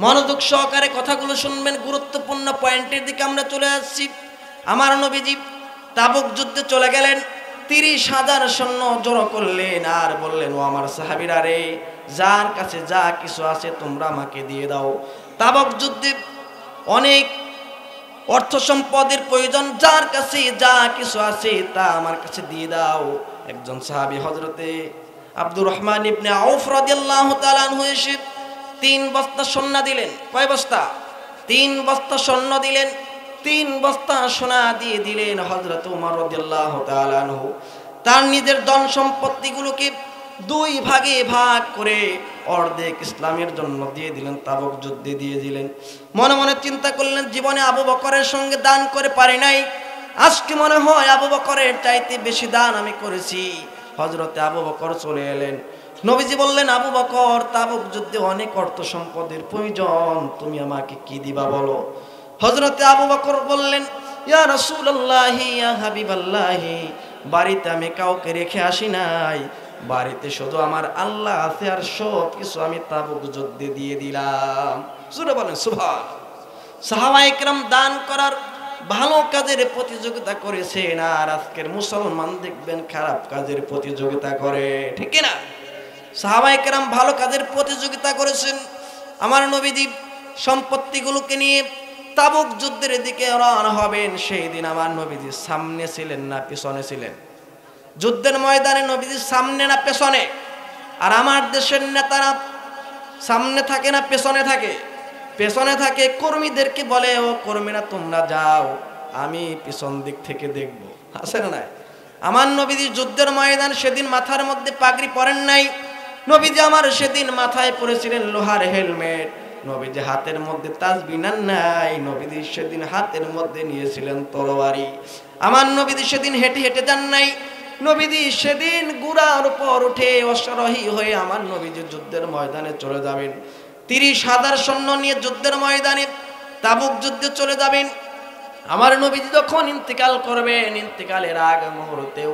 মনোযোগ সহকারে কথাগুলো শুনবেন। গুরুত্বপূর্ণ পয়েন্টের দিকে আমরা চলে আসছি। আমার নবীজি তাবুক যুদ্ধে চলে গেলেন, ৩০,০০০ সৈন্য জড়ো করলেন আর বললেন, ও আমার সাহাবীরা রে, যার কাছে যা কিছু আছে তোমরা আমাকে দিয়ে দাও। তাবুক যুদ্ধে অনেক অর্থ সম্পদের প্রয়োজন, যার কাছে যা কিছু আছে তা আমার কাছে দিয়ে দাও। একজন সাহাবী হযরতে আব্দুর রহমান ইবনে আউফ রাদিয়াল্লাহু তাআলা আনহু এসে ৩ বস্তা সোনা দিলেন। কয় বস্তা? ৩ বস্তা স্বর্ণ দিলেন, ৩ বস্তা সোনা দিয়ে দিলেন। হযরত উমর রাদিয়াল্লাহু তাআলা আনহু তার নিজের ধন সম্পত্তিগুলোকে 2 ভাগে ভাগ করে অর্ধেক ইসলামের জন্য দিয়ে দিলেন, তাবুক যুদ্ধে দিয়ে দিলেন। মনে মনে চিন্তা করলেন, জীবনে আবু বকরের সঙ্গে দান করে পারি নাই, আজকে মনে হয় আবু বকরের চাইতে বেশি দান আমি করেছি। হযরতে আবু বকর চলে এলেন। নবীজি বললেন, আবু বকর, তাবুক যুদ্ধে অনেক অর্থ সম্পদের প্রয়োজন, তুমি আমাকে কি দিবা বলো। হযরতে আবু বকর বললেন, ইয়া রাসূলুল্লাহ, ইয়া হাবিবাল্লাহ, বাড়িতে আমি কাউকে রেখে আসি নাই, বাড়িতে শুধু আমার আল্লাহ আছে, আর সব কিছু আমি তাবুক যুদ্ধে দিয়ে দিলাম। জোরে বলেন সুবহান। সাহাবায়ে কেরাম দান করার ভালো কাজের প্রতিযোগিতা করেছেন, আর আজকের মুসলমান দেখবেন খারাপ কাজের প্রতিযোগিতা করে, ঠিক কিনা? সাহাবায়ে কেরাম ভালো কাজের প্রতিযোগিতা করেছেন। আমার নবীজি সম্পত্তিগুলোকে নিয়ে তাবুক যুদ্ধের দিকে রওনা হবেন। সেই দিন আমার নবীজি সামনে ছিলেন না পিছনে ছিলেন? যুদ্ধের ময়দানে নবীজি সামনে না পেছনে? আর আমার দেশের নেতারা সামনে থাকে না পেছনে থাকে? পেছনে থাকে। কর্মীদেরকে বলে, ও কর্মীরা তোমরা যাও, আমি পিছন দিক থেকে দেখব। আছে না নাই? আমার নবীজি যুদ্ধের ময়দান সেদিন মাথার মধ্যে পাগড়ি পরেন নাই। নবীজি আমার সেদিন মাথায় পরেছিলেন লোহার হেলমেট। নবীজি হাতের মধ্যে তাসবিহ নেন নাই, নবীজি সেদিন হাতের মধ্যে নিয়েছিলেন তরবারি। আমার নবীজি সেদিন হেঁটে হেঁটে যান নাই, নবীজি সেদিন ঘোড়ার উপর উঠে অশ্বারোহী হয়ে আমার নবীজি যুদ্ধের ময়দানে চলে যাবেন। ৩০,০০০ সৈন্য নিয়ে যুদ্ধের ময়দানে তাবুক যুদ্ধে চলে যাবেন। আমার নবীজি যখন ইন্তেকাল করবেন, ইন্তেকালের আগ মুহূর্তেও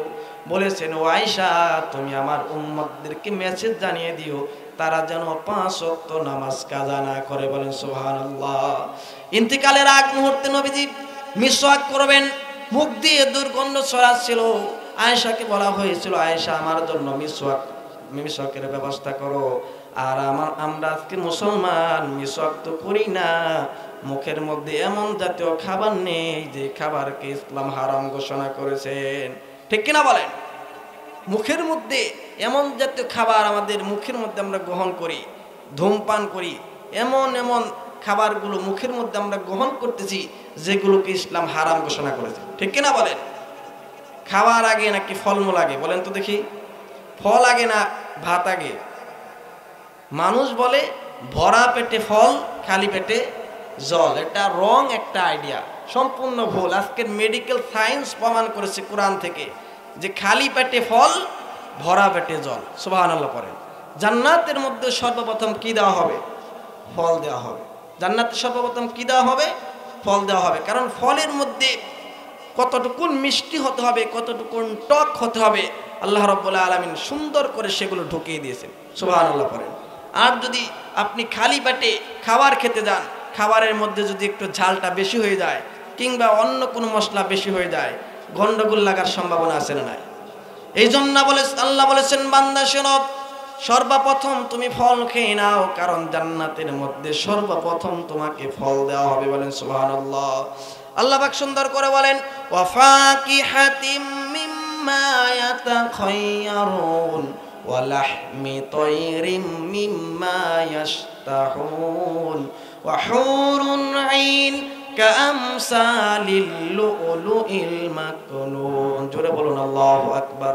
বলেছেন, ও আয়েশা, তুমি আমার উম্মতদেরকে মেসেজ জানিয়ে দিও, তারা যেন 5 ওয়াক্ত নামাজ কাজা না করে, বলেন সুবহানাল্লাহ। ইন্তিকালের আগ মুহূর্তে নবীজি মিসওয়াক করবেন, মুখ দিয়ে দুর্গন্ধ ছড়াচ্ছিল। আয়েশাকে বলা হয়েছিল, আয়েশা আমার জন্য মিসওয়াকের ব্যবস্থা করো। আর আমরা আজকে মুসলমান, মিসওয়াক তো করি না, মুখের মধ্যে এমন জাতীয় খাবার নেই যে খাবারকে ইসলাম হারাম ঘোষণা করেছেন, ঠিক কিনা বলেন? মুখের মধ্যে এমন জাতীয় খাবার আমাদের মুখের মধ্যে আমরা গ্রহণ করি, ধূমপান করি, এমন এমন খাবারগুলো মুখের মধ্যে আমরা গ্রহণ করতেছি যেগুলোকে ইসলাম হারাম ঘোষণা করেছে, ঠিক কিনা বলেন? খাওয়ার আগে নাকি ফলমূল আগে, বলেন তো দেখি? ফল আগে না ভাত আগে? মানুষ বলে ভরা পেটে ফল, খালি পেটে জল। এটা রং একটা আইডিয়া, সম্পূর্ণ ভুল। আজকের মেডিকেল সায়েন্স প্রমাণ করেছে কোরআন থেকে যে খালি পেটে ফল, ভরা পেটে জল। সুবহানাল্লাহ পড়েন। জান্নাতের মধ্যে সর্বপ্রথম কি দেওয়া হবে? ফল দেওয়া হবে। জান্নাতে সর্বপ্রথম কি দেওয়া হবে? ফল দেওয়া হবে। কারণ ফলের মধ্যে কতটুকুন মিষ্টি হতে হবে, কতটুকুন টক হতে হবে, আল্লাহ রাব্বুল আলামিন সুন্দর করে সেগুলো ঢুকিয়ে দিয়েছেন। সুবহানাল্লাহ পড়েন। আর যদি আপনি খালি পেটে খাবার খেতে যান, খাবারের মধ্যে যদি একটু ঝালটা বেশি হয়ে যায় কিংবা অন্য কোনো মশলা বেশি হয়ে যায়, গন্ডগোল লাগার সম্ভাবনা আছে না নাই? এই জন্য আল্লাহ বলেছেন, বান্দা শোনো, সর্বপ্রথম তুমি ফল খেয়ে নাও, কারণ জান্নাতের মধ্যে সর্বপ্রথম তোমাকে ফল দেওয়া হবে, বলেন সুবহানাল্লাহ। আল্লাহ পাক সুন্দর করে বলেন, ওয়া ফাকিহাতিম মিম্মা ইয়াতাখায়্যারুন ওয়া লাহমি তায়রিম মিম্মা ইয়াশতাহুন ওয়া হুরুন আইন কাআমসালিল লুলুইল মাকনুন। জোরে বলুন আল্লাহু আকবার।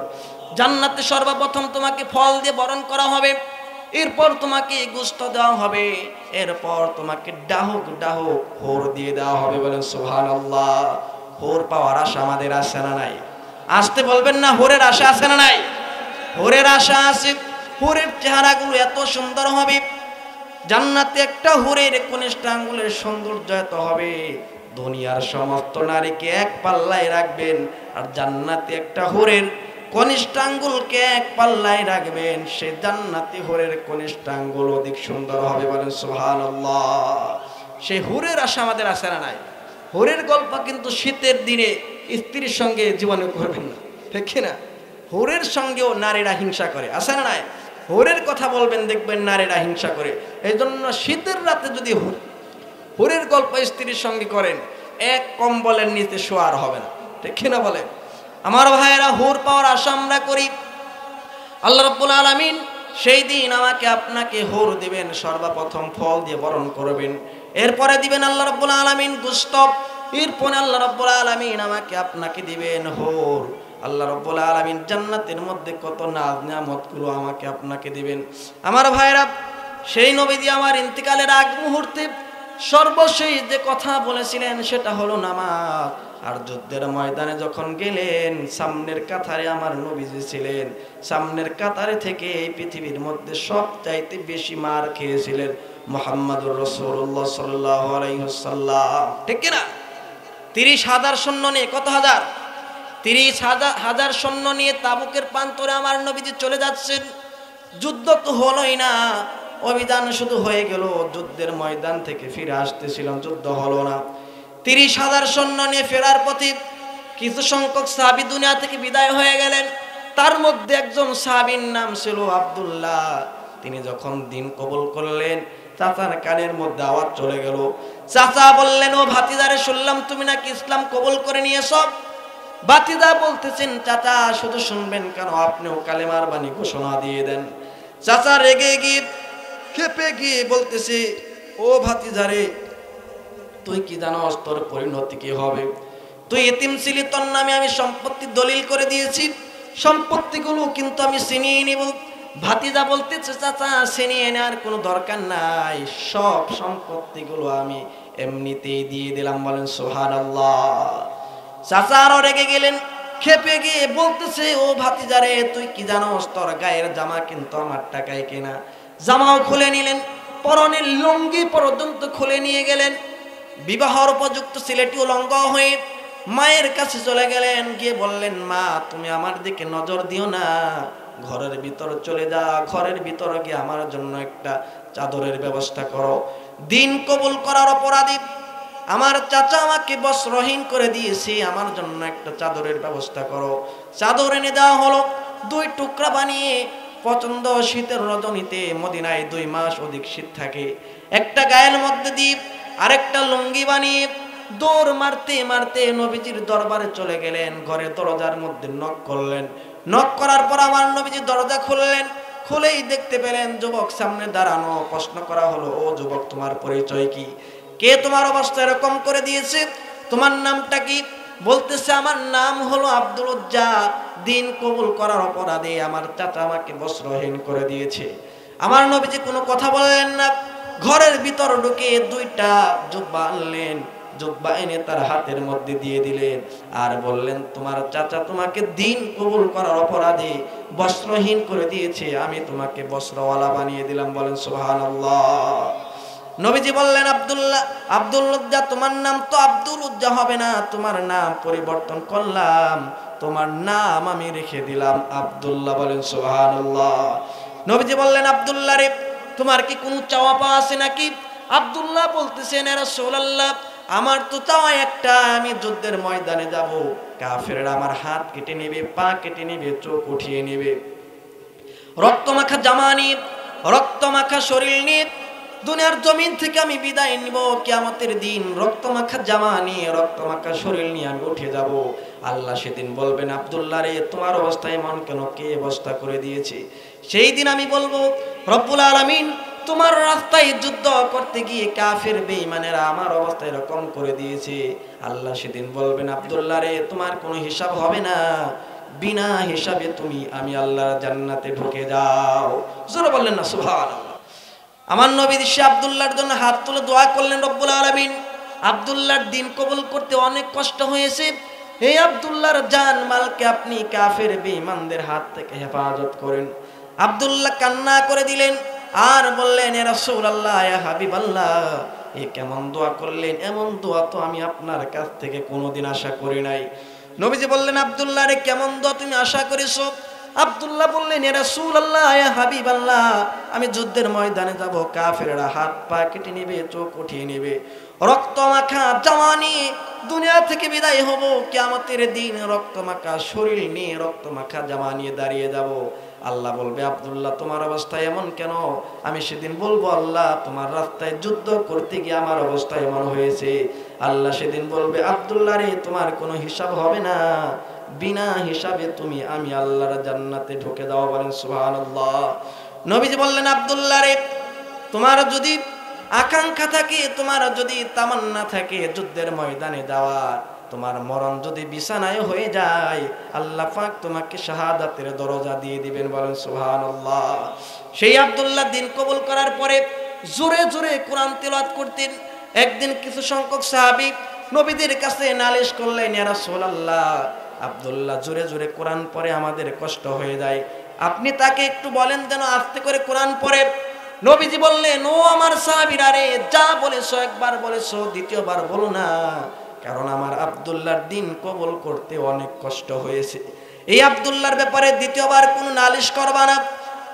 জান্নাতে সর্বপ্রথম তোমাকে ফল দিয়ে বরণ করা হবে, এরপর তোমাকে গোশত দেওয়া হবে, এরপর তোমাকে ডাহুক ডাহুক হোর দিয়ে দেওয়া হবে, বলেন সুবহানাল্লাহ। হোর পাওয়ার আশা আমাদের আছে না নাই? আসতে বলবেন না, হোরের আশা আছে না নাই? হোরের আশা আছে। হোরের চেহারাগুলো এত সুন্দর হবে, জান্নাতে একটা হোরের কনিষ্ঠ আঙ্গুলের সৌন্দর্য এত হবে, দুনিয়ার সমস্ত নারীকে এক পাল্লায় রাখবেন, আর জান্নাতে একটা হোরের কনিষ্ঠ আঙ্গুলকে এক পাল্লায় রাখবেন, সে জান্নাতি হোরের কনিষ্ঠ আঙ্গুল অধিক সুন্দর হবে, বলেন সুবহানাল্লাহ। সেই হুরের আশা আমাদের আছে না নাই? হুরের গল্প কিন্তু শীতের দিনে স্ত্রীর সঙ্গে জীবনে করবেন না, ঠিক না? হুরের সঙ্গেও নারীরা হিংসা করে, আছে না নাই? হুরের কথা বলবেন, দেখবেন নারীরা হিংসা করে। এই জন্য শীতের রাতে যদি হুরের গল্প স্ত্রীর সঙ্গে করেন, এক কম্বলের নিচে শোয়ার হবে না, ঠিক না বলেন? আমার ভাইয়েরা, হুর পাওয়ার আশা আমরা করি। আল্লাহ রাব্বুল আলামিন সেই দিন আমাকে আপনাকে হুর দিবেন, সর্বপ্রথম ফল দিয়ে বরণ করবেন, এরপরে দিবেন আল্লাহ রাব্বুল আলামিন গোশত, এরপরে আল্লাহ রাব্বুল আলামিন আমাকে আপনাকে দিবেন হুর। আল্লাহ রাব্বুল আলামিন জান্নাতের মধ্যে কত নাজ নিয়ামতগুলো আমাকে আপনাকে দিবেন। আমার ভাইয়েরা, সেই নবীজি আমার ইন্তিকালের আগ মুহূর্তে সর্বশেষ যে কথা বলেছিলেন সেটা হলো নামাজ। আর যুদ্ধের ময়দানে যখন গেলেন, সামনের কাতারে আমার নবীজি ছিলেন। সামনের কাতারে থেকে এই পৃথিবীর মধ্যে সবচাইতে বেশি মার খেয়েছিলেন মুহাম্মদুর রাসূলুল্লাহ সাল্লাল্লাহু আলাইহি ওয়াসাল্লাম, ঠিক কি না? 30,000 সৈন্য নিয়ে, কত হাজার? 30,000 সৈন্য নিয়ে তাবুকের প্রান্তরে আমার নবীজি চলে যাচ্ছেন। যুদ্ধ তো হলোই না, অভিযান শুধু হয়ে গেল, যুদ্ধের ময়দান থেকে ফিরে আসতেছিলাম, যুদ্ধ হলো না। 30,000 সৈন্য নিয়ে ফেরার পথে কিছু সংখ্যক সাহাবী দুনিয়া থেকে বিদায় হয়ে গেলেন। তার মধ্যে একজন সাহাবীর নাম ছিল আব্দুল্লাহ। তিনি যখন দিন কবুল করলেন, চাচার কানের মধ্যে আওয়াজ চলে গেল। চাচা বললেন, ও ভাতিজারে, শুনলাম তুমি নাকি ইসলাম কবুল করে নিয়েছো। ভাতিজা বলতেছেন, চাচা শুধু শুনবেন কেন, আপনিও কালেমার বাণী ঘোষণা দিয়ে দেন। চাচা রেগে গিয়ে খেপে গিয়ে বলতেছে, ও ভাতিজারে, তুই কি জানোস তোর পরিণতি কি হবে? তুই এতিম ছিলি, তোর নামে আমি সম্পত্তি দলিল করে দিয়েছি, সম্পত্তিগুলো কিন্তু আমি ছিনিয়ে নিব। ভাতিজা বলতেছে, চাচা ছিনিয়ে নেওয়ার কোনো দরকার নাই, সব সম্পত্তিগুলো আমি এমনিতেই দিয়ে দিলাম, বলেন সুবহানাল্লাহ। চাচা আরো রেগে গেলেন, খেপে গিয়ে বলতেছে, ও ভাতিজারে, তুই কি জানোস তোর গায়ের জামা কিন্তু আমার টাকায় কেনা। জামাও খুলে নিলেন, পরনের লুঙ্গি পর্যন্ত খুলে নিয়ে গেলেন। বিবাহর উপযুক্ত ছেলেটি উলঙ্গ হয়ে মায়ের কাছে চলে গেলেন, গিয়ে বললেন, মা তুমি আমার দিকে নজর দিও না, ঘরের ভিতর চলে যা, ঘরের ভিতরে গিয়ে আমার জন্য একটা চাদরের ব্যবস্থা করো। দিন কবুল করার অপরাধী আমার চাচা আমাকে বস্ত্রহীন করে দিয়েছে, আমার জন্য একটা চাদরের ব্যবস্থা করো। চাদর এনে দেওয়া হলো, 2 টুকরা বানিয়ে, প্রচন্ড শীতের রজনীতে মদিনায় 2 মাস অধিক শীত থাকে, একটা গায়ের মধ্যে দিয়ে আরেকটা লুঙ্গি বানিয়ে দৌড় মারতে মারতে নবীজির দরবারে চলে গেলেন। ঘরের দরজার মধ্যে নক করলেন। নক করার পর আমার নবীজি দরজা খুললেন। খুলেই দেখতে পেলেন যুবক সামনে দাঁড়ানো। প্রশ্ন করা হলো, ও যুবক, তোমার পরিচয় কি? কে তোমার অবস্থা এরকম করে দিয়েছে? তোমার নামটা কি? বলতেছে, আমার নাম হলো আব্দুল উজ্জা। দিন কবুল করার অপরাধে আমার চাচা আমাকে বস্ত্রহীন করে দিয়েছে। আমার নবীজি কোনো কথা বললেন না। ঘরের ভিতর ঢুকে 2টা জুব্বা আনলেন, জুব্বা এনে তার হাতের মধ্যে দিয়ে দিলেন আর বললেন, তোমার চাচা তোমাকে দিন কবুল করার অপরাধে বস্ত্রহীন করে দিয়েছে, আমি তোমাকে বস্ত্রওয়ালা বানিয়ে দিলাম। বলেন সুবহানাল্লাহ। নবীজি বললেন, আব্দুল উজ্জা, তোমার নাম তো আব্দুল উজ্জা হবে না, তোমার নাম পরিবর্তন করলাম, তোমার নাম আমি রেখে দিলাম আব্দুল্লাহ। বলেন সুবহানাল্লাহ। নবীজি বললেন, আব্দুল্লাহ রে, তোমার কি কোনো চাওয়া পাওয়া আছে নাকি? আব্দুল্লাহ বলতেছেন, ইয়া রাসূলুল্লাহ, আমার তো চাওয়া একটা, আমি যুদ্ধের ময়দানে যাব, কাফেররা আমার হাত কেটে নেবে, পা কেটে নেবে, চোখ উঠিয়ে নেবে, রক্তমাখা জামা নিয়ে, রক্তমাখা শরীর নিয়ে দুনিয়ার জমিন থেকে আমি বিদায় নিব। কিয়ামতের দিন রক্তমাখা জামা নিয়ে, রক্তমাখা শরীর নিয়ে আমি উঠে যাব। আল্লাহ সেদিন বলবেন, আব্দুল্লাহ রে, তোমার অবস্থা এমন কেন? কে অবস্থা করে দিয়েছে? সেই দিন আমি বলবো, রব্বুল আলামিন তোমার রাস্তায় যুদ্ধ করতে গিয়ে কাফের বেঈমানেরা আমার অবস্থা এরকম করে দিয়েছে। আল্লাহ সেদিন বলবেন, আব্দুল্লাহ রে, তোমার কোনো হিসাব হবে না, বিনা হিসাবে তুমি আমি আল্লাহর জান্নাতে ঢুকে যাও। জোরে বললেন না সুবহানাল্লাহ। আমার নবী দিশে আব্দুল্লাহর জন্য হাত তুলে দোয়া করলেন, রব্বুল আলামিন আব্দুল্লাহর দিন কবুল করতে অনেক কষ্ট হয়েছে, হে আব্দুল্লাহর জান মালকে আপনি কাফের বেঈমানদের হাত থেকে হেফাজত করেন। আব্দুল্লাহ কান্না করে দিলেন আর বললেন, ইয়া রাসূলুল্লাহ, ইয়া হাবিবাল্লাহ, এ কেমন দোয়া করলেন? এমন দোয়া তো আমি আপনার কাছ থেকে কোনোদিন আশা করি নাই। নবীজি বললেন, আব্দুল্লাহ রে, কেমন দোয়া তুমি আশা করেছো? আব্দুল্লাহ বললেন, ইয়া রাসূলুল্লাহ, ইয়া হাবিবাল্লাহ, আমি যুদ্ধের ময়দানে যাব, কাফেররা হাত পা কেটে নেবে, চোখ উঠিয়ে নেবে, রক্তমাখা জামা নিয়ে দুনিয়া থেকে বিদায় হব, কিয়ামতের দিন রক্তমাখা শরীর নিয়ে, রক্তমাখা জামা নিয়ে দাঁড়িয়ে যাব। আল্লাহ বলবে, আব্দুল্লাহ তোমার অবস্থা এমন কেন? আমি সেদিন বলবো, আল্লাহ তোমার রাস্তায় যুদ্ধ করতে গিয়ে আমার অবস্থা এমন হয়েছে। আল্লাহ সেদিন বলবে, আব্দুল্লাহ রে, তোমার কোনো হিসাব হবে না, বিনা হিসাবে তুমি আমি আল্লাহর জান্নাতে ঢুকে দাও। বলেন সুবহানাল্লাহ। নবীজি বললেন, আব্দুল্লাহ রে, তোমার যদি আকাঙ্ক্ষা থাকে, তোমার যদি তামান্না থাকে যুদ্ধের ময়দানে যাওয়ার, তোমার মরণ যদি বিছানায় হয়ে যায়, আল্লাহ পাক তোমাকে শাহাদাতের দরজা দিয়ে দিবেন। বলেন সুবহানাল্লাহ। সেই আব্দুল্লাহ দিন কবুল করার পরে জোরে জোরে কোরআন তিলাওয়াত করতেন। একদিন কিছু সংখ্যক সাহাবী নবীদের কাছে নালিশ করলেন, ইয়া রাসূলুল্লাহ, আব্দুল্লাহ জোরে জোরে কোরআন পড়ে, আমাদের কষ্ট হয়ে যায়, আপনি তাকে একটু বলেন যেন আস্তে করে কোরআন পড়ে। নবীজি বললেন, ও আমার সাহাবীরা রে, যা বলেছো একবার বলেছো, দ্বিতীয়বার বলো না, কারণ আমার আব্দুল্লাহর দিন কবুল করতে অনেক কষ্ট হয়েছে। এই আব্দুল্লাহর ব্যাপারে দ্বিতীয়বার কোনো নালিশ করবা না।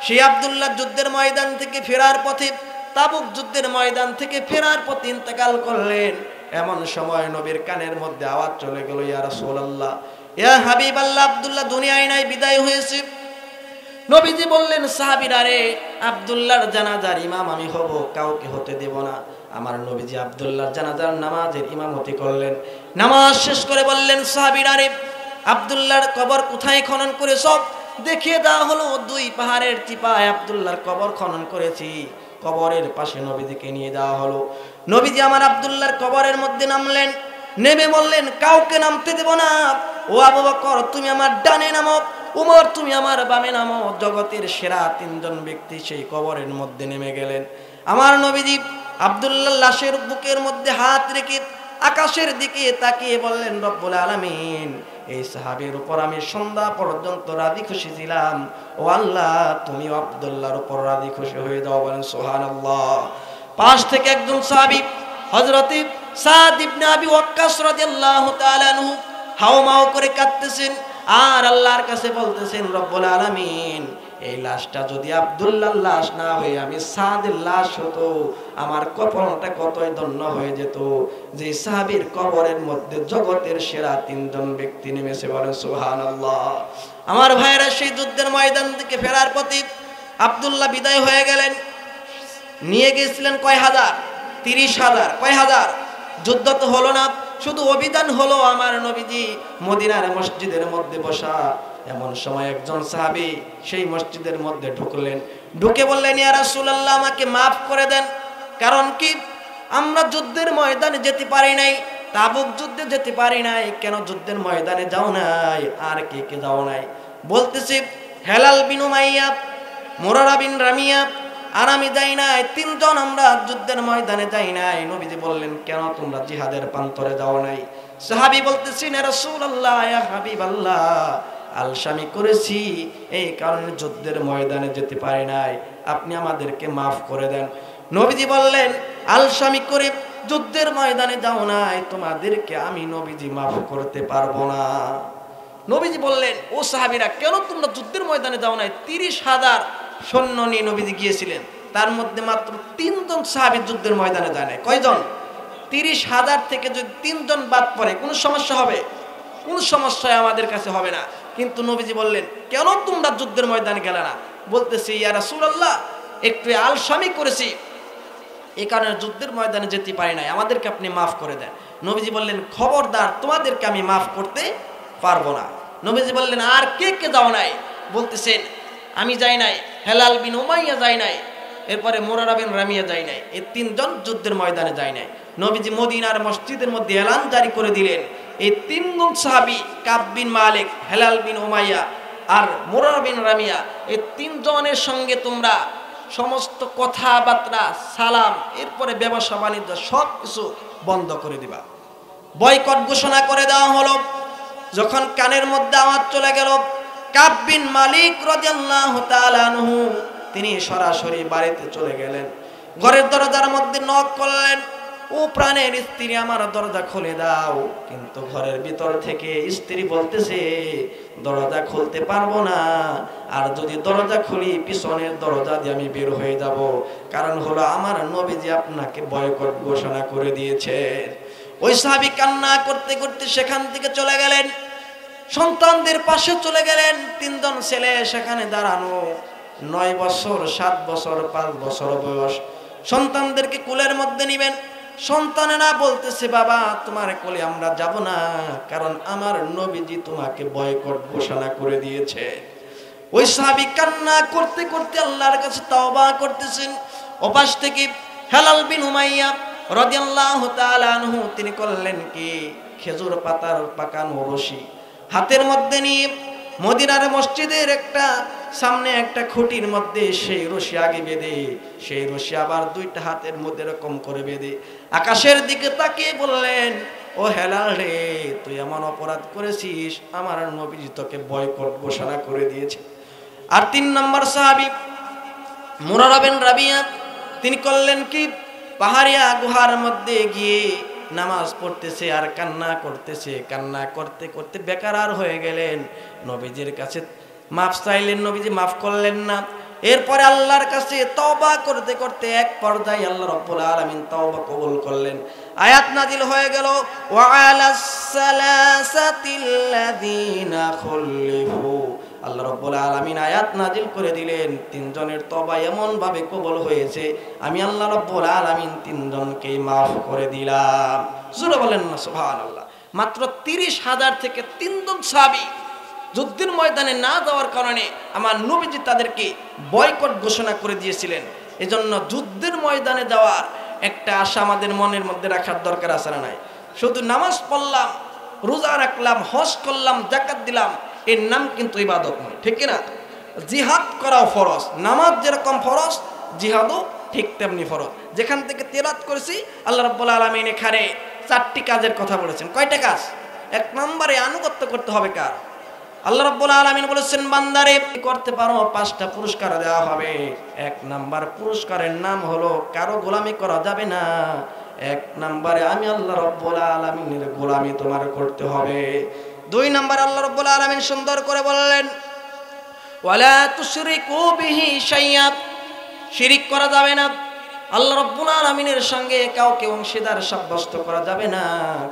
সেই আব্দুল্লাহ যুদ্ধের ময়দান থেকে ফেরার পথে, তাবুক যুদ্ধের ময়দান থেকে ফেরার পথে ইন্তেকাল করলেন। এমন সময় নবীর কানের মধ্যে আওয়াজ চলে গেল, ইয়া রাসূলুল্লাহ, ইয়া হাবিবাল্লাহ, আব্দুল্লাহ দুনিয়ায় নাই, বিদায় হয়েছে। নবীজি বললেন, সাহাবীরা রে, আব্দুল্লাহর জানাজার ইমাম আমি হব, কাউকে হতে দেব না। আমার নবীজি আব্দুল্লাহর জানাজার নামাজের ইমামতি করলেন। নামাজ শেষ করে বললেন, সাহাবীরা রে, আব্দুল্লাহর কবর কোথায় খনন করেছ? দেখিয়ে দেওয়া হলো, 2 পাহাড়ের চিপায় আব্দুল্লাহর কবর খনন করেছি। কবরের পাশে নবীজিকে নিয়ে যাওয়া হলো। নবীজি আমার আব্দুল্লাহর কবরের মধ্যে নামলেন। নেমে বললেন, কাউকে নামতে দেব না। ও আবু বকর, তুমি আমার ডানে নামো, উমর তুমি আমার বামে নামো। জগতের সেরা 3 জন ব্যক্তি সেই কবরের মধ্যে নেমে গেলেন। আমার নবীজি আব্দুল্লাহর লাশের বুকের মধ্যে হাত রেখে আকাশের দিকে তাকিয়ে বললেন, রব্বুল আলামিন, এই সাহাবীর উপর আমি সন্ধ্যা পর্যন্ত রাজি খুশি ছিলাম, ও আল্লাহ তুমি আব্দুল্লাহর উপর রাজি খুশি হয়ে যাও। বলেন সুবহানাল্লাহ। পাশ থেকে একজন সাহাবী হযরত সাদ ইবনে আবি ওয়াক্কাস রাদিয়াল্লাহু তাআলা আনহু হাওমাও করে কাঁদতেছেন। আর আল্লাহর কাছে বলতেছেন রব্বুল আলামিন এই লাশটা যদি আব্দুল্লাহর লাশ না হয়ে আমি সাদের লাশ হতো আমার কপালটা কতই ধন্য হয়ে যেত যে সাহাবীর কবরের মধ্যে জগতের সেরা তিনজন ব্যক্তি নেমেছে বলেন সুবহানাল্লাহ। আমার ভাইরা সেই যুদ্ধের ময়দান থেকে ফেরার পথে আব্দুল্লাহ বিদায় হয়ে গেলেন। নিয়ে গিয়েছিলেন কয় হাজার? 30,000। কয় হাজার? যুদ্ধ তো হলো না, শুধু অভিযান হলো আমার নবীজি মদিনার মসজিদের মধ্যে বসা। এমন সময় একজন সাহাবী সেই মসজিদের মধ্যে ঢুকলেন, ঢুকে বললেন ইয়া রাসূলুল্লাহ আমাকে মাফ করে দেন। কারণ কি আমরা যুদ্ধের ময়দানে যেতে পারি নাই, তাবুক যুদ্ধে যেতে পারি নাই, কেন যুদ্ধের ময়দানে যাও নাই? আর কে কে যাও নাই? বলতেছি হেলাল বিন উমাইয়া, মুরারা বিন রামিয়া আর আমি যাই নাই, তিনজন আমরা যুদ্ধের ময়দানে যাই নাই। নবীজি বললেন কেন তোমরা জিহাদের প্রান্তরে যাও নাই? সাহাবী বলতেছেন ইয়া রাসূলুল্লাহ ইয়া হাবিবাল্লাহ আলসামি করেছি, এই কারণে যুদ্ধের ময়দানে যেতে পারি নাই, আপনি আমাদেরকে মাফ করে দেন। নবীজি বললেন আলসামি করে যুদ্ধের ময়দানে যাও নাই, তোমাদেরকে আমি নবীজি মাফ করতে পারবো না। নবীজি বললেন ও সাহাবীরা কেন তোমরা যুদ্ধের ময়দানে যাও নাই? 30,000 সৈন্য নিয়ে নবীজি গিয়েছিলেন, তার মধ্যে মাত্র 3 জন সাহাবী যুদ্ধের ময়দানে যায় নাই। কয়জন? 30,000 থেকে যদি 3 জন বাদ পড়ে কোনো সমস্যা হবে? কোন সমস্যা আমাদের কাছে হবে না। কিন্তু নবীজি বললেন কেন তোমরা যুদ্ধের ময়দানে গেলে না? বলতেছি ইয়া রাসূলুল্লাহ একটু আলসামি করেছি, এই কারণে যুদ্ধের ময়দানে যেতে পারি নাই, আমাদেরকে আপনি মাফ করে দেন। নবীজি বললেন খবরদার তোমাদেরকে আমি মাফ করতে পারবো না। নবীজি বললেন আর কে কে যাও নাই? বলতেছেন আমি যাই নাই, হেলাল বিন উমাইয়া যাই নাই, এরপরে মুরারা বিন রামিয়া যাই নাই, এই 3 জন যুদ্ধের ময়দানে যাই নাই। নবীজি মদিনার মসজিদের মধ্যে এলান জারি করে দিলেন এই 3 জন সাহাবী কাব বিন মালিক, হেলাল বিন উমাইয়া আর মুরারা বিন রামিয়া, এই 3 জনের সঙ্গে তোমরা সমস্ত কথাবার্তা সালাম এরপরে ব্যবসা বাণিজ্য সব কিছু বন্ধ করে দিবা। বয়কট ঘোষণা করে দেওয়া হলো। যখন কানের মধ্যে আওয়াজ চলে গেল কাব বিন মালিক রাদিয়াল্লাহু তাআলা আনহু তিনি সরাসরি বাড়িতে চলে গেলেন, ঘরের দরজার মধ্যে নক করলেন, ও প্রাণের স্ত্রী আমার দরজা খুলে দাও। কিন্তু ঘরের ভিতর থেকে স্ত্রী বলতেছে দরজা খুলতে পারবো না, আর যদি দরজা খুলি পিছনের দরজা দিয়ে আমি বের হয়ে যাব, কারণ হলো আমার নবীজি আপনাকে বয়কট ঘোষণা করে দিয়েছে। ওই সাহাবী কান্না করতে করতে সেখান থেকে চলে গেলেন, সন্তানদের পাশে চলে গেলেন। 3 জন ছেলে সেখানে দাঁড়ানো, 9 বছর 7 বছর 5 বছর বয়স। সন্তানদেরকে কোলের মধ্যে নিবেন, সন্তানেরা বলতেছে বাবা তোমার কোলে আমরা যাব না, কারণ আমার নবীজি তোমাকে বয়কট ঘোষণা করে দিয়েছে। ওই সাহাবী কান্না করতে করতে আল্লাহর কাছে তওবা করতেছেন। ওপাশ থেকে হেলাল বিন উমাইয়া রাদিয়াল্লাহু তাআলা আনহু তিনি করলেন কি খেজুর পাতার পাকানো রশি হাতের মধ্যে নিয়ে মদিনার মসজিদের একটা সামনে একটা খুঁটির মধ্যে সেই রশি আগে বেঁধে, সেই রশি আবার 2টা হাতের মধ্যে এরকম করে বেঁধে আকাশের দিকে তাকিয়ে বললেন ও হেলাল রে তুই এমন অপরাধ করেছিস, আমার নবীজি তোকে বয়কট ঘোষণা করে দিয়েছে। আর 3 নম্বর সাহাবী মুরারা বিন রাবিয়া তিনি করলেন কি পাহাড়িয়া গুহার মধ্যে গিয়ে নামাজ পড়তেছে আর কান্না করতেছে, কান্না করতে করতে বেকার হয়ে গেলেন। নবীজির কাছে মাফ চাইলেন, নবীজি মাফ করলেন না। এরপরে আল্লাহর কাছে তওবা করতে করতে এক পর্যায়ে আল্লাহ রাব্বুল আলামিন তওবা কবুল করলেন। আয়াত নাজিল হয়ে গেল ওয়া আলাস সালাসাতিল্লাযিনা খুলিফু। আল্লাহ রাব্বুল আলামিন আয়াত নাজিল করে দিলেন 3 জনের তওবা এমন ভাবে কবুল হয়েছে আমি আল্লাহ রাব্বুল আলামিন 3 জনকে মাফ করে দিলাম। জোরে বলেন না সুবহানাল্লাহ। মাত্র 30,000 থেকে 3 জন সাহাবী যুদ্ধের ময়দানে না যাওয়ার কারণে আমার নবীজি তাদেরকে বয়কট ঘোষণা করে দিয়েছিলেন। এজন্য যুদ্ধের ময়দানে যাওয়ার একটা আশা আমাদের মনের মধ্যে রাখার দরকার আছে না নাই? শুধু নামাজ পড়লাম, রোজা রাখলাম, হজ করলাম, যাকাত দিলাম, এর নাম কিন্তু ইবাদত নয়, ঠিক না? জিহাদ করাও ফরজ, নামাজ যেরকম ফরজ জিহাদও ঠিক তেমনি ফরজ। যেখান থেকে তেলাওয়াত করেছি আল্লাহ রাব্বুল আলামিন এখানে 4টি কাজের কথা বলেছেন। কয়টা কাজ? 1 নম্বরে আনুগত্য করতে হবে কার? আল্লাহ রাব্বুল আলামিন বলেছেন বান্দারে করতে পারো 5টা পুরস্কার দেওয়া হবে। 1 নাম্বার পুরস্কারের নাম হলো কারো গোলামি করা যাবে না। 1 নম্বরে আমি আল্লাহ রাব্বুল আলামিনের গোলামি তোমার করতে হবে। দুই নাম্বার আল্লাহ রাব্বুল আলামিন সুন্দর করে বললেন ওয়ালা তুশরিকু বিহি শাইয়্যা, শিরিক করা যাবে না, আল্লাহ রাব্বুল আলামিনের সঙ্গে কাউকে অংশীদার সাব্যস্ত করা যাবে না,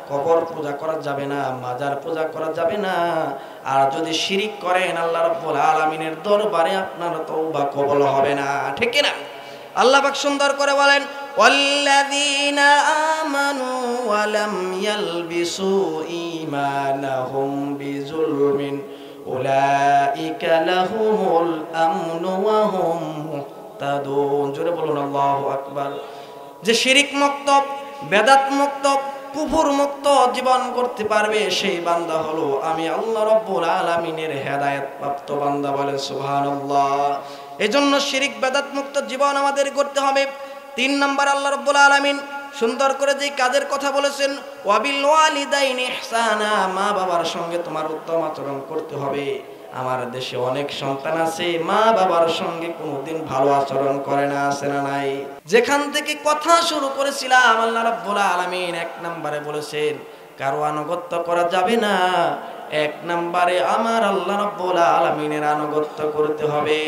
কবর পূজা করা যাবে না, মাজার পূজা করা যাবে না। আর যদি শিরিক করেন আল্লাহ রাব্বুল আলামিনের দরবারে আপনার তওবা কবুল হবে না, ঠিক কি না? আল্লাহ পাক সুন্দর করে বলেন ওয়াল্লাযীনা আমানু ওয়া লাম ইয়ালবিসু ঈমানাহুম বিযুলমিন উলাইকা লাহুমুল আমনু ওয়া হুম মুহতাদুন। জোরে বলুন আল্লাহু আকবার। যে শিরিক মুক্ত, বেদাত মুক্ত, কুফর মুক্ত জীবন করতে পারবে সেই বান্দা হলো আমি আল্লাহ রাব্বুল আলামিনের হেদায়েত প্রাপ্ত বান্দা। বলেন সুবহানাল্লাহ। এজন্য শিরিক বেদাত মুক্ত জীবন আমাদের করতে হবে। 3 নাম্বার আল্লাহ রাব্বুল আলামিন সুন্দর করে যে কাজের কথা বলেছেন ওয়াবিল ওয়ালিদাইনি ইহসানা, মা বাবার সঙ্গে তোমার উত্তম আচরণ করতে হবে। আমার দেশে অনেক সন্তান আছে মা বাবার সঙ্গে কোনোদিন ভালো আচরণ করে না, আছে না নাই? যেখান থেকে কথা শুরু করেছিলাম আল্লাহ রাব্বুল আলামিন 1 নম্বরে বলেছেন কারো আনুগত্য করা যাবে না। 1 নম্বরে আমার আল্লাহ রাব্বুল আলামিনের আনুগত্য করতে হবে।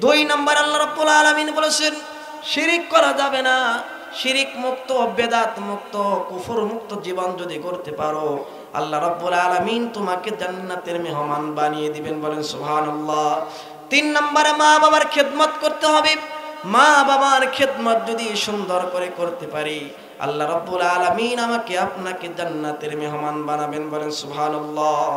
2 নম্বর আল্লাহ রাব্বুল আলামিন বলেছেন শিরিক করা যাবে না। শিরিক মুক্ত, বেদাত মুক্ত, কুফর মুক্ত জীবন যদি করতে পারো আল্লাহ রাব্বুল আলামিন তোমাকে জান্নাতের মেহমান বানিয়ে দিবেন। বলেন সুবহানাল্লাহ। 3 নম্বরে মা বাবার খেদমত করতে হবে। মা বাবার খেদমত যদি সুন্দর করে করতে পারি আল্লাহ রাব্বুল আলামিন আমাকে আপনাকে জান্নাতের মেহমান বানাবেন। বলেন সুবহানাল্লাহ।